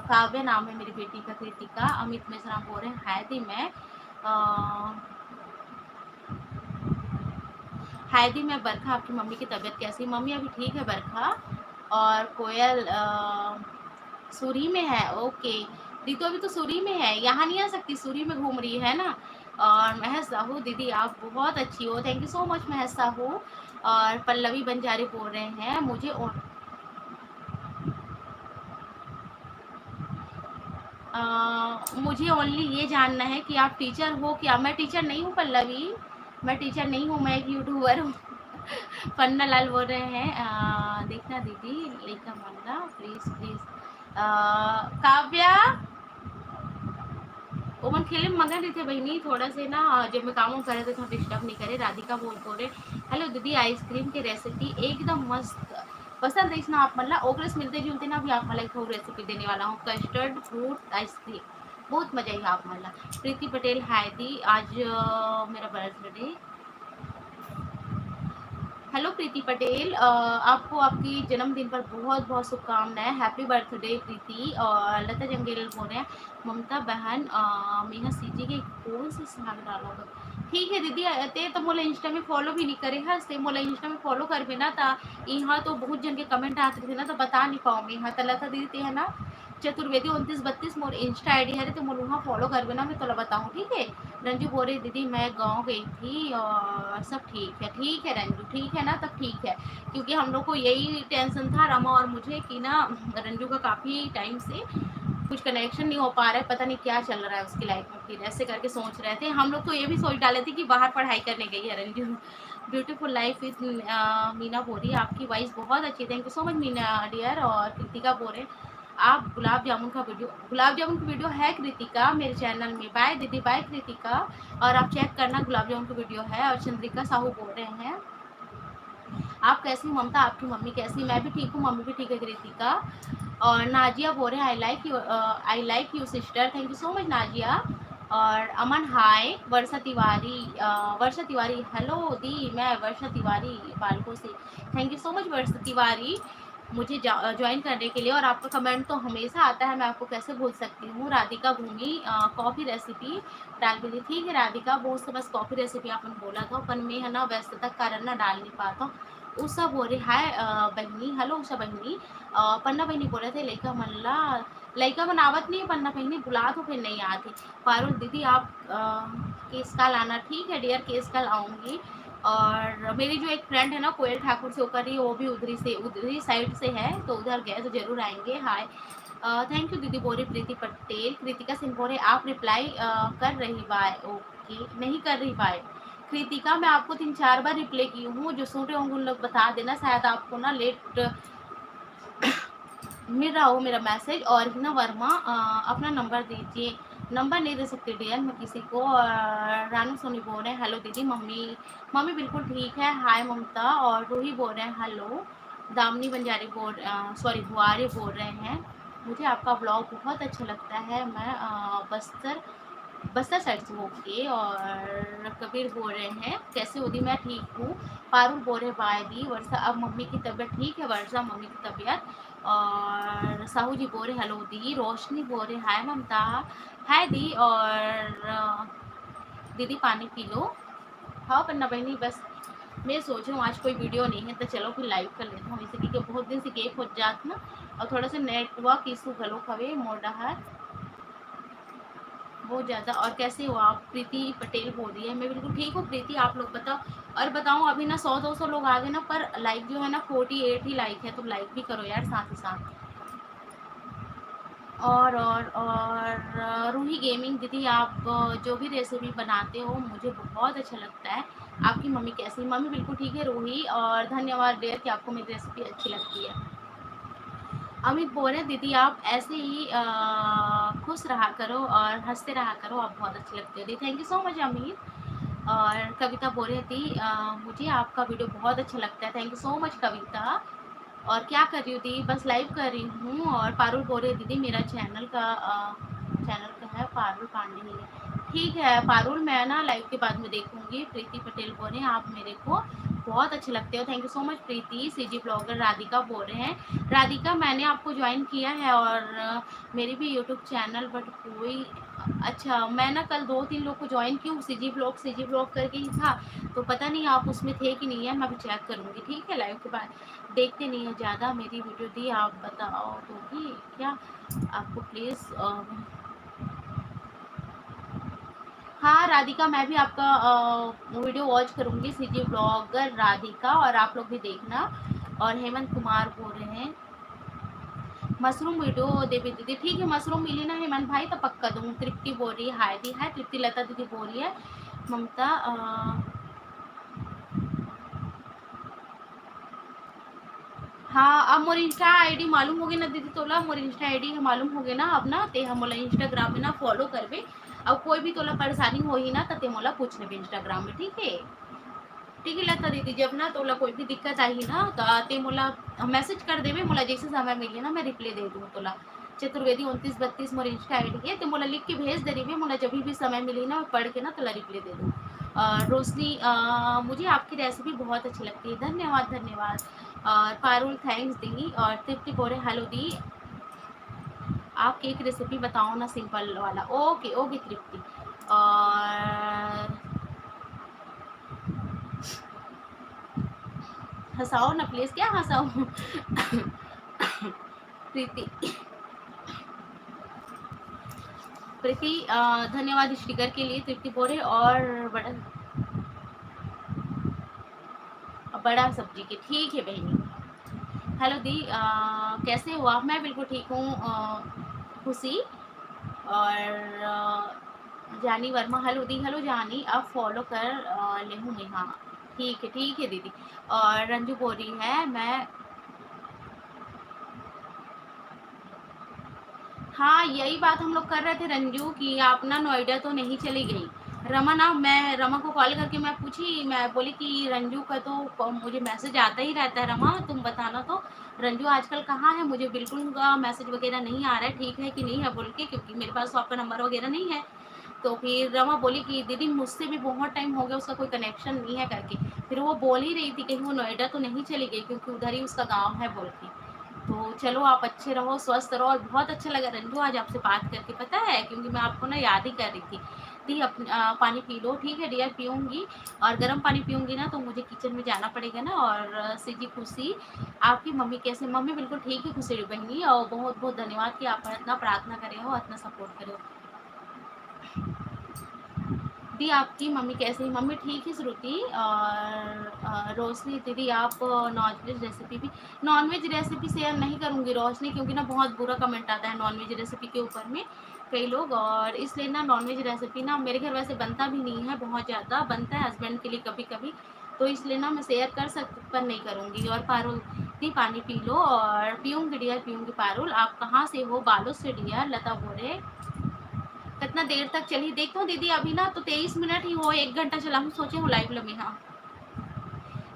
काव्या नाम है मेरी बेटी का, कृतिका। अमित मिश्रा बोल रहे हैं हाय दी मैं हाय दी मैं बरखा, आपकी मम्मी की तबीयत कैसी? मम्मी अभी ठीक है बरखा। और कोयल सूरी में है। ओके रितु अभी तो सूरी में है, यहाँ नहीं आ सकती, सूरी में घूम रही है ना। और महस साहू दीदी आप बहुत अच्छी हो, थैंक यू सो मच महस साहू। और पल्लवी बंजारी बोल रहे हैं मुझे ओनली ये जानना है कि आप टीचर हो क्या? मैं टीचर नहीं हूँ पल्लवी, मैं टीचर नहीं हूँ, मैं एक यूट्यूबर हूँ। पन्ना लाल बोल रहे हैं देखना दीदी लेखा मानना प्लीज प्लीज। काव्या ओमन खेले में मगन रही थे बहनी, थोड़ा से ना जब मैं काम कर रहे थे तो डिस्टर्ब नहीं करे। राधिका बोल रहे हेलो दीदी, आइसक्रीम की रेसिपी एकदम मस्त पसंद है इसना आप मतलब ओग्रेस मिलते जुलते ना, भी आप मतलब एक रेसिपी देने वाला हूँ, कस्टर्ड फ्रूट आइसक्रीम, बहुत मजा आएगा आप मतलब। प्रीति पटेल हाय दी, आज मेरा बर्थडे। हेलो प्रीति पटेल, आपको आपकी जन्मदिन पर बहुत बहुत शुभकामनाएं, हैप्पी बर्थडे प्रीति। और लता जंगेल बोल रहे हैं ममता बहन मीना सीजी के कौन से स्नैप डालोगे? ठीक है दीदी, ते तो मोला इंस्टा में फॉलो भी नहीं करे है, से मोला इंस्टा में फॉलो कर भी ना, ता यहाँ तो बहुत जन के कमेंट आते थे ना, तो बता नहीं पाऊंगी। यहाँ तो लता दीदी है ना चतुर्वेदी 2932 मोर इंस्टा आईडी है, तो मोर वहाँ फॉलो कर ना, मैं तो बताऊँ ठीक है। रंजू बोल रही दीदी मैं गांव गई थी और सब ठीक है रंजू, ठीक है ना, तब ठीक है। क्योंकि हम लोग को यही टेंशन था रमा और मुझे कि ना रंजू का काफ़ी टाइम से कुछ कनेक्शन नहीं हो पा रहा है, पता नहीं क्या चल रहा है उसकी लाइफ में। फिर ऐसे करके सोच रहे थे हम लोग, तो ये भी सोच डाले थे कि बाहर पढ़ाई करने गई है Ranju. Beautiful life with Meena Bori, आपकी वॉइस बहुत अच्छी, thank you so much Meena dear. और कृतिका बोरे आप गुलाब जामुन का वीडियो, गुलाब जामुन की वीडियो है कृतिका मेरे चैनल में। बाय दीदी, बाय कृतिका। और आप चेक करना गुलाब जामुन की वीडियो है। और चंद्रिका साहू बोल रहे हैं आप कैसी हो ममता, आपकी मम्मी कैसी? मैं भी ठीक हूँ, मम्मी भी ठीक है कृतिका। और नाजिया बोल रहे हैं I like you sister, thank you so much Nazia. और अमन हाय। वर्षा तिवारी वर्षा तिवारी हेलो दी, मैं वर्षा तिवारी बालको से, थैंक यू सो मच वर्षा तिवारी मुझे ज्वाइन करने के लिए। और आपका कमेंट तो हमेशा आता है, मैं आपको कैसे भूल सकती हूँ। राधिका भूमि कॉफ़ी रेसिपी डाल के दी, ठीक है राधिका, बहुत से बस कॉफ़ी रेसिपी आपने बोला था पर मैं है ना व्यस्तता के कारण ना डाल नहीं पाता। उषा बोल रही हाय बहनी, हेलो उषा बहनी। पन्ना बहनी बोल रहे थे लड़का मल्ला, लड़का बनावत नहीं, पन्ना बहनी बुला तो फिर नहीं आती। पारुल दीदी आप केस कल आना, ठीक है डियर, केस कल आऊँगी। और मेरी जो एक फ्रेंड है ना कोयल ठाकुर से होकर ही, वो भी उधरी साइड से है, तो उधर गए तो जरूर आएंगे। हाय थैंक यू दीदी बोरे। प्रीति पटेल, कृतिका सिंह बोरे आप रिप्लाई कर रही बाय, ओके नहीं कर रही बाय। कृतिका मैं आपको 3-4 बार रिप्लाई की हूँ, जो सुन रहे होंगे उन लोग बता देना, शायद आपको ना लेट मिल रहा हो मेरा मैसेज। और हिना वर्मा अपना नंबर दीजिए, नंबर नहीं दे सकती डियर मैं किसी को। और रानू सोनी बोल रहे हैं हेलो दीदी, मम्मी मम्मी बिल्कुल ठीक है, हाय ममता। और रूही बोल रहे हैं हेलो। दामनी बंजारी सॉरी बुआरी बोल रहे हैं मुझे आपका ब्लॉग बहुत अच्छा लगता है, मैं बस्तर साइड से होके। और कबीर बोल रहे हैं कैसे हो दी, मैं ठीक हूँ। पारुल बोल रहे बाय दी। वर्षा अब मम्मी की तबीयत ठीक है, वर्षा मम्मी की तबीयत। और साहू जी बोल रहे हेलो दी। रोशनी बोल रहे हाय ममता, हाय दी। और दीदी पानी पी लो। हाँ पन्ना बहनी बस मैं सोच रही हूँ आज कोई वीडियो नहीं है तो चलो फिर लाइव कर लेता हूँ, इसे क्योंकि बहुत दिन से गेप हो जात ना, और थोड़ा सा नेटवर्क इशू गलो खवे मोड़ा है बहुत ज़्यादा। और कैसे हो आप? प्रीति पटेल बोल रही है मैं बिल्कुल ठीक हूँ प्रीति, आप लोग बताओ। और बताऊँ अभी ना 100-200 लोग आ गए ना, पर लाइक जो है ना 48 ही लाइक है, तो लाइक भी करो यार साथ ही साथ। और रूही गेमिंग दीदी आप जो भी रेसिपी बनाते हो मुझे बहुत अच्छा लगता है। आपकी मम्मी कैसी? मम्मी बिल्कुल ठीक है रूही, और धन्यवाद डेयर कि आपको मेरी रेसिपी अच्छी लगती है। अमित बोल रहे दीदी आप ऐसे ही खुश रहा करो और हंसते रहा करो, आप बहुत अच्छी लगती हो दी, thank you so much Amit. और कविता बोल रही थी मुझे आपका वीडियो बहुत अच्छा लगता है, थैंक यू सो मच कविता। और क्या कर रही हूँ दी? बस लाइव कर रही हूँ। और पारुल बोल रही दीदी मेरा चैनल का है पारुल पांडे ही है, ठीक है पारुल मैं ना लाइव के बाद में देखूंगी। प्रीति पटेल बोल रहे हैं आप मेरे को बहुत अच्छे लगते हो, thank you so much Preeti. CG blogger Radhika बोल रहे हैं राधिका मैंने आपको ज्वाइन किया है, और मेरी भी यूट्यूब चैनल बट कोई अच्छा मैं ना कल 2-3 लोग को ज्वाइन की हूँ, सीजी ब्लॉग करके ही था, तो पता नहीं आप उसमें थे कि नहीं है, मैं भी चेक करूँगी ठीक है लाइव के बाद। देखते नहीं है ज़्यादा मेरी वीडियो दी, आप बताओ तो कि क्या आपको प्लीज़ हाँ राधिका मैं भी आपका वीडियो वॉच करूँगी, सीजी ब्लॉगर राधिका, और आप लोग भी देखना। और हेमंत कुमार बोल रहे हैं मशरूम वीडियो देवी दीदी, ठीक है मशरूम मिली ना हेमंत भाई तो पक्का दूँ। तृप्ति बोल रही है हाय दी, हाय तृप्ति। लता दीदी बोल रही है ममता हाँ अब मोर इंस्टा आईडी मालूम हो गई ना दीदी, तोला मोर इंस्टा आईडी मालूम हो गए ना अब ना, ते हम मोला इंस्टाग्राम में ना फॉलो करबे। अब कोई भी तोला परेशानी हो ही ना तो ते मोला पूछ लेबे इंस्टाग्राम में, ठीक है ठीक है लता दीदी। जब ना तोला कोई भी दिक्कत आई ना तो ते मोला मैसेज कर देबे, मोला जैसे समय मिले ना मैं रिप्लाई दे दूँ तोला। चतुर्वेदी 2932 मोर इंस्टा आईडी है, तो मोला लिख के भेज दे रही, मोला जब भी समय मिली ना मैं पढ़ के ना तोला रिप्लाई दे दूँ। रोशनी मुझे आपकी रेसिपी बहुत अच्छी लगती है, धन्यवाद धन्यवाद। और पारुल थैंक्स दी। और तृप्ति बोरे हेलो दी आप केक रेसिपी बताओ ना सिंपल वाला, ओके ओके तृप्ति। और हंसाओ ना प्लीज, क्या हंसाओ प्रीति प्रीति धन्यवाद स्टिकर के लिए तृप्ति बोरे। और बड़ा बड़ा सब्जी के, ठीक है बहनी। हेलो दी कैसे हो आप? मैं बिल्कुल ठीक हूँ खुशी और जानी वर्मा हेलो दी हेलो जानी अब फॉलो कर ले हूँ नेहा। ठीक है दीदी। और रंजू बोल रही है मैं हाँ यही बात हम लोग कर रहे थे रंजू कि आप ना नोएडा तो नहीं चली गई। रमा ना मैं रमा को कॉल करके मैं पूछी, मैं बोली कि रंजू का तो मुझे मैसेज आता ही रहता है, रमा तुम बताना तो रंजू आजकल कहाँ है, मुझे बिल्कुल उनका मैसेज वगैरह नहीं आ रहा है, ठीक है कि नहीं है बोल के, क्योंकि मेरे पास तो आपका नंबर वगैरह नहीं है। तो फिर रमा बोली कि दीदी मुझसे भी बहुत टाइम हो गया उसका कोई कनेक्शन नहीं है करके। फिर वो बोल ही रही थी कहीं वो नोएडा तो नहीं चली गई क्योंकि उधर ही उसका गाँव है बोल के। तो चलो आप अच्छे रहो, स्वस्थ रहो। और बहुत अच्छा लगा रंजू आज आपसे बात करके, पता है क्योंकि मैं आपको ना याद ही कर रही थी। दी पानी पी लो, ठीक है डियर पीऊँगी, और गर्म पानी पीऊँगी ना तो मुझे किचन में जाना पड़ेगा ना। और सीजी खुशी आपकी मम्मी कैसे? मम्मी बिल्कुल ठीक है खुशी बहनी, और बहुत-बहुत धन्यवाद कि आप इतना प्रार्थना करे हो, इतना सपोर्ट करे हो। दी आपकी मम्मी कैसी है? मम्मी ठीक है श्रुति। और रोशनी दीदी आप नॉनवेज रेसिपी भी, नॉनवेज रेसिपी शेयर नहीं करूँगी रोशनी, क्योंकि ना बहुत बुरा कमेंट आता है नॉनवेज रेसिपी के ऊपर में कई लोग, और इसलिए ना नॉनवेज रेसिपी ना मेरे घर वैसे बनता भी नहीं है, बहुत ज़्यादा बनता है हस्बैंड के लिए कभी कभी, तो इसलिए ना मैं शेयर कर सकती पर नहीं करूँगी। और पारुल दी पानी पी लो, और पीऊँगी डियर पीऊँगी। पारुल आप कहाँ से हो? बालों से डियर। लता बोले कितना देर तक चली देखता हूँ दीदी, अभी ना तो 23 मिनट ही हो, 1 घंटा चला हूँ सोचे हूँ लाइव में। हाँ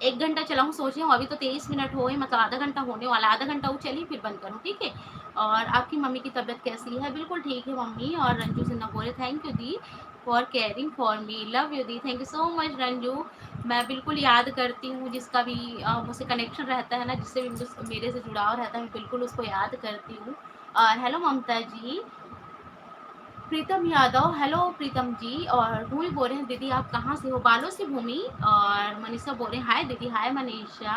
1 घंटा चला हूँ सोचे हूँ, अभी तो 23 मिनट हो, मतलब आधा घंटा होने वाला, आधा घंटा वो चली फिर बंद करूँ, ठीक है। और आपकी मम्मी की तबीयत कैसी है? बिल्कुल ठीक है मम्मी। और रंजू सिन्हा बोले thank you the for caring for me, love you the, thank you so much Ranju. मैं बिल्कुल याद करती हूँ जिसका भी मुझसे कनेक्शन रहता है ना, जिससे भी मेरे से जुड़ाव रहता है, मैं बिल्कुल उसको याद करती हूँ। और हेलो ममता जी, प्रीतम यादव हेलो प्रीतम जी। और भूमि बोल रहे हैं दीदी आप कहाँ से हो? बालों से भूमि। और मनीषा बोल रहे हैं हाय दीदी, हाय मनीषा।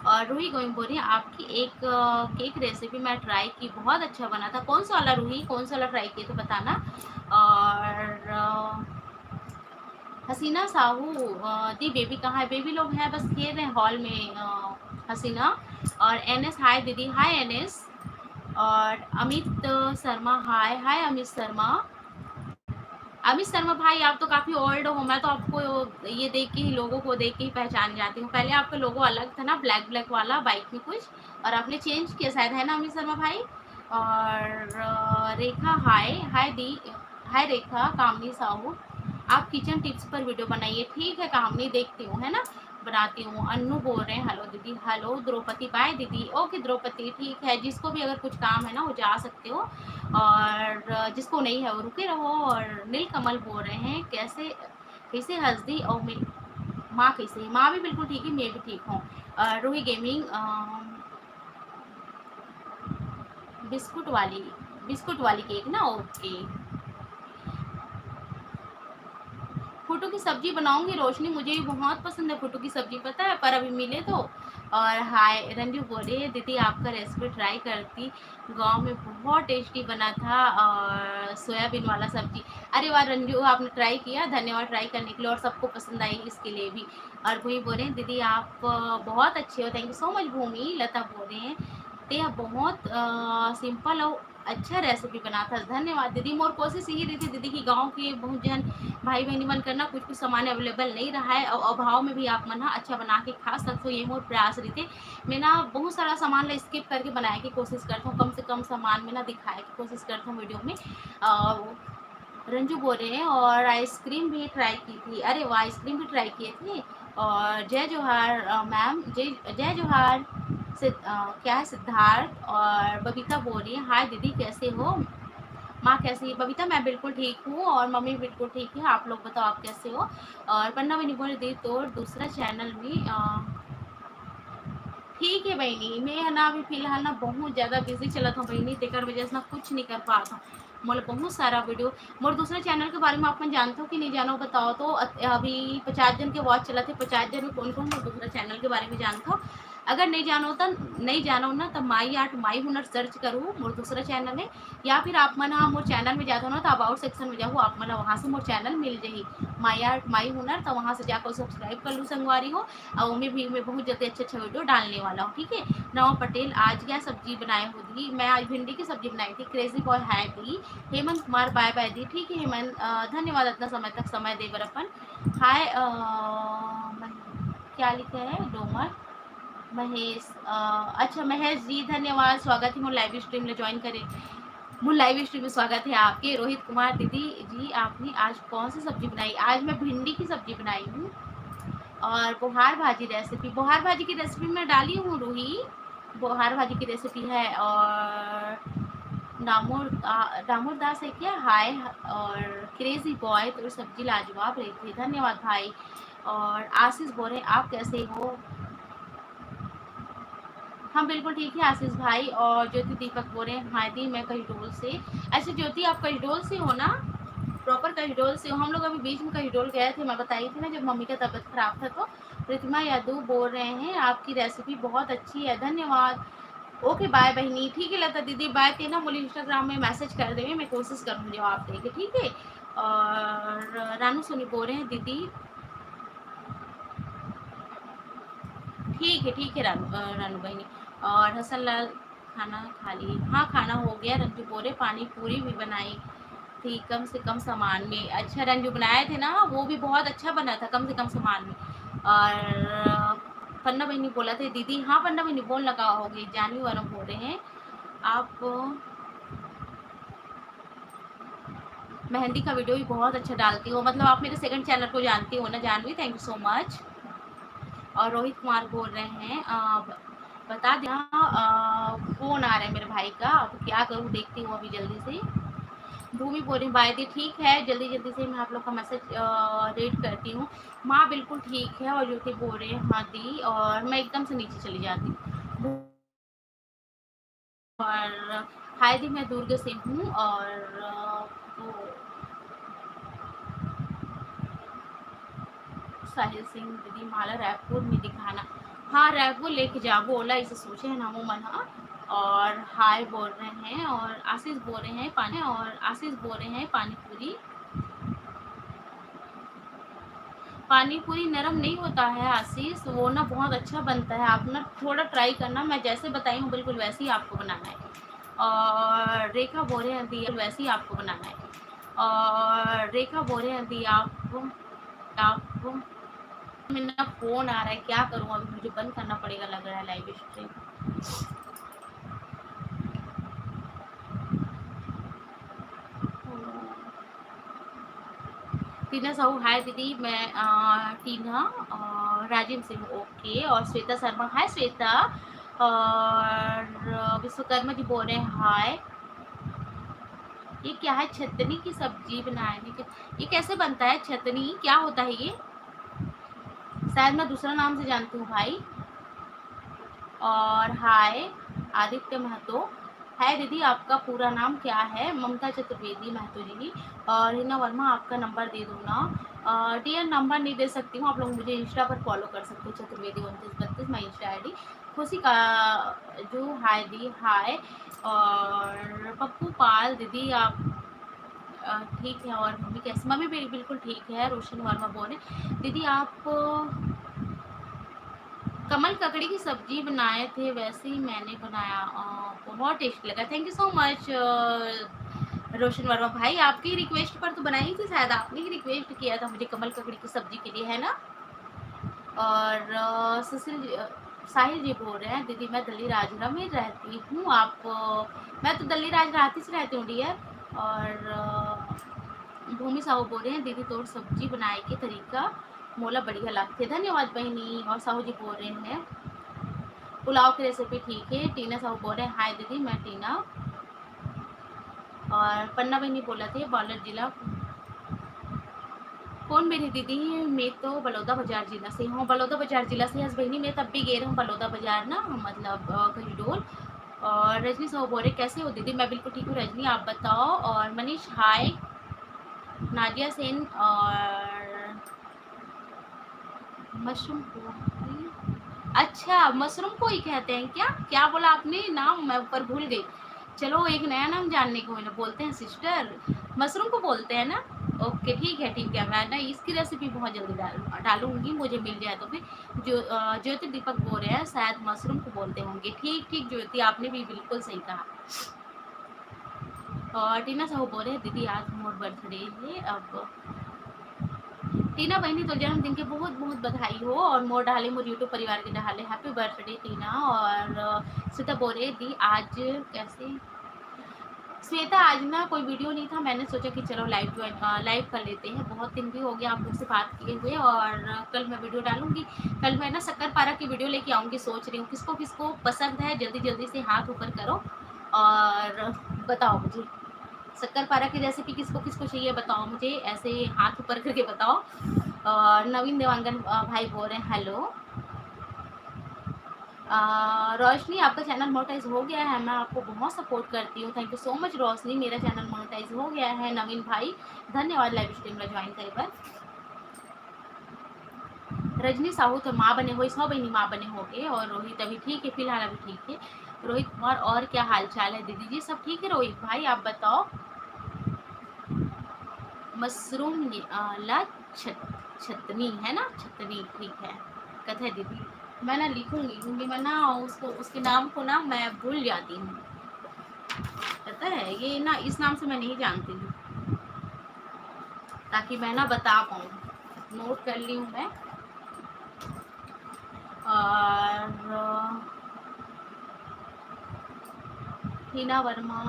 और रूही गोविंद बोल रही है आपकी एक केक रेसिपी मैं ट्राई की, बहुत अच्छा बना था। कौन सा वाला रूही, कौन सा वाला ट्राई किए तो बताना। और हसीना साहू दी बेबी कहाँ है? बेबी लोग हैं बस खेल रहे हैं हॉल में हसीना। और एन एस हाय दीदी, हाय एन एस। और अमित शर्मा हाय, हाय अमित शर्मा। अमित शर्मा भाई आप तो काफ़ी ओल्ड हो, मैं तो आपको ये देख के ही, लोगों को देख के ही पहचान जाती हूँ। पहले आपका लोगो अलग था ना, ब्लैक ब्लैक वाला बाइक में कुछ, और आपने चेंज किया शायद, है ना अमित शर्मा भाई। और रेखा हाय, हाय दी, हाय रेखा। कामनी साहू आप किचन टिप्स पर वीडियो बनाइए, ठीक है कामनी देखती हूँ, है ना बनाती हूँ। अन्नू बोल रहे हैं हेलो दीदी, हेलो द्रौपदी, बाय दीदी, ओके द्रौपदी ठीक है। जिसको भी अगर कुछ काम है ना वो जा सकते हो, और जिसको नहीं है वो रुके रहो। और नीलकमल बोल रहे हैं कैसे कैसे हंसदी, और मेरी माँ कैसे है? माँ भी बिल्कुल ठीक है, मैं भी ठीक हूँ। रूही गेमिंग बिस्कुट वाली केक ना, ओके। फुटू की सब्जी बनाऊंगी रोशनी, मुझे भी बहुत पसंद है फुटू की सब्जी, पता है, पर अभी मिले तो। और हाय रंजू बोले दीदी आपका रेसिपी ट्राई करती, गांव में बहुत टेस्टी बना था, और सोयाबीन वाला सब्जी। अरे वाह रंजू आपने ट्राई किया, धन्यवाद ट्राई करने के लिए, और सबको पसंद आई इसके लिए भी। और भूमि बोले दीदी आप बहुत अच्छे हो, थैंक यू सो मच भूमि। लता बोले हैं ते बहुत सिंपल और अच्छा रेसिपी बना था, धन्यवाद दीदी। मोर कोशिश यही रही थी दीदी की गाँव के बहुत जन भाई बहनी मन करना, कुछ कुछ सामान अवेलेबल नहीं रहा है, और अभाव में भी आप मन अच्छा बना के खा सकते हो, ये मोर प्रयास रही थे। मैं ना बहुत सारा सामान ला स्किप करके बनाने की कोशिश करता हूँ, कम से कम सामान में ना दिखाने की कोशिश करता हूँ वीडियो में। रंजू बोल रहे हैं और आइसक्रीम भी ट्राई की थी, अरे वो आइसक्रीम भी ट्राई किए थे। और जय जोहार मैम, जय जय जोहार। क्या है सिद्धार्थ। और बबीता बोल रही है हाय दीदी कैसे हो? माँ कैसी है? बबीता मैं बिल्कुल ठीक हूँ, और मम्मी बिल्कुल ठीक है, आप लोग बताओ आप कैसे हो? और पन्ना बनी बोल दी तो दूसरा चैनल में ठीक है बहनी, मैं ना अभी फिलहाल ना बहुत ज़्यादा बिजी चला था बहनी, तेकर वजह से ना कुछ नहीं कर पा था। मतलब बहुत सारा वीडियो मोर दूसरे चैनल के बारे में आप जानते हो कि नहीं जानो बताओ तो। अभी 50 जन के वॉच चला थे, 50 जन में कौन कौन दूसरा चैनल के बारे में जानता हो? अगर नहीं जानो ना तो माई आर्ट माई हुनर सर्च करो, मोर दूसरा चैनल है। या फिर आप मना मोर चैनल में जाते हो ना तो अबाउट सेक्शन में जाओ, आप मना वहाँ से मोर चैनल मिल जाही माई आर्ट माई हुनर, तो वहाँ से जाकर सब्सक्राइब कर लूँ संगवारी हो। और उनमें भी मैं बहुत जल्दी अच्छे अच्छे वीडियो डालने वाला हूँ, ठीक है। नवा पटेल आज क्या सब्जी बनाई होगी? मैं आज भिंडी की सब्जी बनाई थी। क्रेजी बॉय है दी। हेमंत कुमार बाय बाय दी, ठीक है हेमंत, धन्यवाद इतना समय तक समय दे बर अपन। हाय क्या लिखे है डोमर महेश, अच्छा महेश जी धन्यवाद, स्वागत है मोर लाइव स्ट्रीम में ज्वाइन करे। मोर लाइव स्ट्रीम में स्वागत है आपके। रोहित कुमार दीदी जी आपने आज कौन सी सब्जी बनाई? आज मैं भिंडी की सब्जी बनाई हूँ। और बोहार भाजी रेसिपी, बोहार भाजी की रेसिपी मैं डाली हूँ रूही, बोहार भाजी की रेसिपी है। और दामोर दास है क्या? हाय। और क्रेजी बॉय तो सब्जी लाजवाब रही थी, धन्यवाद भाई। और आशीष बोले आप कैसे हो? हम बिल्कुल ठीक है आशीष भाई। और ज्योति दीपक बोल रहे हैं हाय दी मैं कहिडोल से। अच्छा ज्योति आप कहिडोल से हो ना? प्रॉपर कहिडोल से हो? हम लोग अभी बीच में कहिडोल गए थे, मैं बताई थी ना जब मम्मी का तबीयत खराब था। तो प्रतिमा यादव बोल रहे हैं आपकी रेसिपी बहुत अच्छी है, धन्यवाद। ओके बाय बहनी, ठीक है लता दीदी बाय। ते ना मुझे इंस्टाग्राम में मैसेज कर देंगे, मैं कोशिश करूँगी जवाब देंगे, ठीक है। और रानू सोनी बोल रहे हैं दीदी ठीक है रानू बहनी। और हसन लाल खाना खा ली? हाँ खाना हो गया। रंजू बोरे पानी पूरी भी बनाई थी कम से कम सामान में। अच्छा रंजू बनाए थे ना, वो भी बहुत अच्छा बना था कम से कम सामान में। और पन्ना बहनी बोला थे दीदी, हाँ पन्ना बहनी बोल लगा होगी, जानवी वाला बोल रहे हैं आप मेहंदी का वीडियो भी बहुत अच्छा डालती हो, मतलब आप मेरे सेकंड चैनल को जानती हो ना Janvi, thank you so much. और रोहित कुमार बोल रहे हैं बता देना फ़ोन आ रहा है मेरे भाई का, अब क्या करूँ देखती हूँ अभी जल्दी से। भूमि बोल रही बाय दी, ठीक है जल्दी जल्दी से मैं आप लोग का मैसेज रीड करती हूँ। माँ बिल्कुल ठीक है। और ज्योति बोल रहे हैं हाँ दी, और मैं एकदम से नीचे चली जाती हूँ। और हाय दी मैं दुर्ग से हूँ। और वो साहिल सिंह दीदी माला रायपुर में दिखाना, हाँ रायपुर लेके जा बोला इसे सोचे है नामो मना। और हाय बोल रहे हैं। और आशीष बोल रहे हैं पानी, और आशीष बोल रहे हैं पानी पूरी, पानी पूरी नरम नहीं होता है आशीष, वो ना बहुत अच्छा बनता है, आप ना थोड़ा ट्राई करना, मैं जैसे बताई हूँ बिल्कुल वैसे ही आपको बनाना है। और रेखा बोल रहे हैं दी वैसे ही आपको बनाना है। और रेखा बोल रहे हैं दी आपको मेरा फ़ोन आ रहा है, क्या करूँ अभी मुझे बंद करना पड़ेगा लग रहा है लाइव स्ट्रीम। टीना साहू हाय दीदी, मैं टीना राजीव सिंह ओके। और श्वेता शर्मा हाय श्वेता। और विश्वकर्मा जी बोल रहे हैं हाय। ये क्या है? छतनी की सब्जी बनाने के, ये कैसे बनता है? छतनी क्या होता है ये? शायद मैं दूसरा नाम से जानती हूँ भाई। और हाय आदित्य महतो, हाय दीदी आपका पूरा नाम क्या है? ममता चतुर्वेदी महतो जी। और हिना वर्मा आपका नंबर दे दो ना? डियर नंबर नहीं दे सकती हूँ, आप लोग मुझे इंस्टा पर फॉलो कर सकते हो, चतुर्वेदी 2932 मैं इंस्टा आई डी। खुशी का जो हाय दी हाय। और पप्पू पाल दीदी आप ठीक है। और मम्मी कैसे? मम्मी मेरी बिल्कुल ठीक है। रोशन वर्मा बोले दीदी आप कमल ककड़ी की सब्जी बनाए थे वैसे ही मैंने बनाया, बहुत टेस्टी लगा, थैंक यू सो मच रोशन वर्मा भाई। आपकी रिक्वेस्ट पर तो बनाई थी, शायद आपने ही रिक्वेस्ट किया था मुझे कमल ककड़ी की सब्जी के लिए, है ना? और साहिल जी बोल रहे हैं दीदी मैं दिल्ली राजगढ़ में रहती हूँ, आप मैं तो दिल्ली राजगढ़ से रहती हूँ डियर। और भूमि साहू बोल रहे हैं दीदी तोड़ सब्जी बनाए के तरीका मोला बढ़िया लगते, धन्यवाद बहनी। और साहू जी बोल रहे हैं पुलाव की रेसिपी ठीक है। टीना साहू बोल रहे हैं हाय दीदी मैं टीना। और पन्ना बहनी बोला थे बालोद जिला, कौन मेरी दीदी? मैं तो बलौदा बाजार जिला से हूँ, बलौदा बाजार जिला से हस बहनी, मैं तब भी गए हूँ बलौदा बाजार ना, मतलब कहिडोल। और रजनी साहू बोल रहे कैसे हो दीदी? मैं बिल्कुल ठीक हूँ रजनी, आप बताओ। और मनीष हाय। नादिया सेन और मशरूम अच्छा, मशरूम को ही कहते हैं क्या? क्या बोला आपने नाम? मैं ऊपर भूल गई। चलो एक नया नाम जानने को मिला। बोलते हैं सिस्टर, मशरूम को बोलते हैं ना? ओके, ठीक है। मैं ना इसकी रेसिपी बहुत जल्दी डालूँगी, मुझे मिल जाए तो फिर। जो ज्योति दीपक बोल रहे हैं शायद मशरूम को बोलते होंगे। ठीक ज्योति, आपने भी बिल्कुल सही कहा। और टीना साहू बोल रहे हैं दीदी आज मोर बर्थडे है। अब टीना बहनी तो जन्मदिन के बहुत बहुत बधाई हो, और मोर डाले मोर यूट्यूब परिवार के डाले हैप्पी बर्थडे टीना। और सीता बोल रहे दी आज कैसे श्वेता, आज ना कोई वीडियो नहीं था, मैंने सोचा कि चलो लाइव कर लेते हैं। बहुत दिन भी हो गया आप लोग से बात किए हुए, और कल मैं वीडियो डालूंगी। कल मैं ना शक्कर पारा की वीडियो लेके आऊँगी, सोच रही हूँ किसको किसको पसंद है। जल्दी जल्दी से हाथ ऊपर करो और बताओ मुझे शक्कर पारा की रेसिपी किसको किसको चाहिए, बताओ मुझे, ऐसे हाथ ऊपर करके बताओ। और नवीन देवांगन भाई बोल रहे हैं हेलो। रोशनी, आपका चैनल मोनेटाइज हो गया है, मैं आपको बहुत सपोर्ट करती हूँ। थैंक यू सो मच रोशनी, मेरा चैनल मोनेटाइज हो गया है। नवीन भाई धन्यवाद लाइव स्ट्रीम में ज्वाइन करे पर। रजनी साहू तो माँ बने हो, सौ बहनी माँ बने होगे। और रोहित अभी ठीक है, फिलहाल अभी ठीक है। रोहित कुमार, और क्या हाल चाल है दीदी जी? सब ठीक है रोहित भाई, आप बताओ। मशरूम ला छतनी है ना? छतनी, ठीक है कथे दीदी। मैं ना लिखूंगी क्योंकि मैं ना उसको उसके नाम को ना मैं भूल जाती हूँ, पता है ये ना, इस नाम से मैं नहीं जानती हूँ, ताकि मैं ना बता पाऊँ। नोट कर ली हूँ मैं। और हीना वर्मा,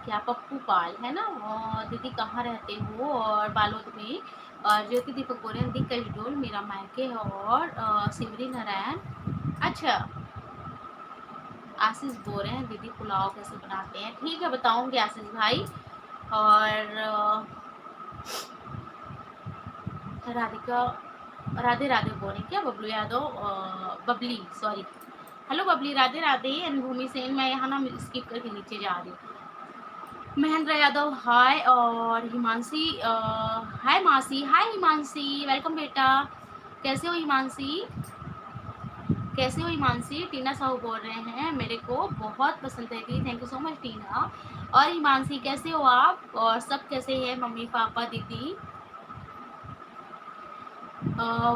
क्या पप्पू पाल है ना? और दीदी कहाँ रहते हो? और बालोद में। और ज्योति दीपक बोल रहे हैं दी कसडोल मेरा मायके है। और सिमरी नारायण, अच्छा आशीष बोल रहे हैं दीदी पुलाव कैसे बनाते हैं? ठीक है बताऊंगी आशीष भाई। और राधिका, राधे राधे बोल रही क्या? Bablu Yadav, Babli sorry, hello Babli, Radhe Radhe. भूमि सेन, मैं यहाँ ना स्किप करके नीचे जा रही हूँ। महेंद्र यादव हाय। और हिमांशी हाय मासी, हाय हिमांशी, वेलकम बेटा। कैसे हो हिमांशी? कैसे हो हिमांशी? टीना साहू बोल रहे हैं मेरे को बहुत पसंद है दी, थैंक यू सो मच टीना। और हिमांशी कैसे हो आप? और सब कैसे हैं? मम्मी पापा दीदी?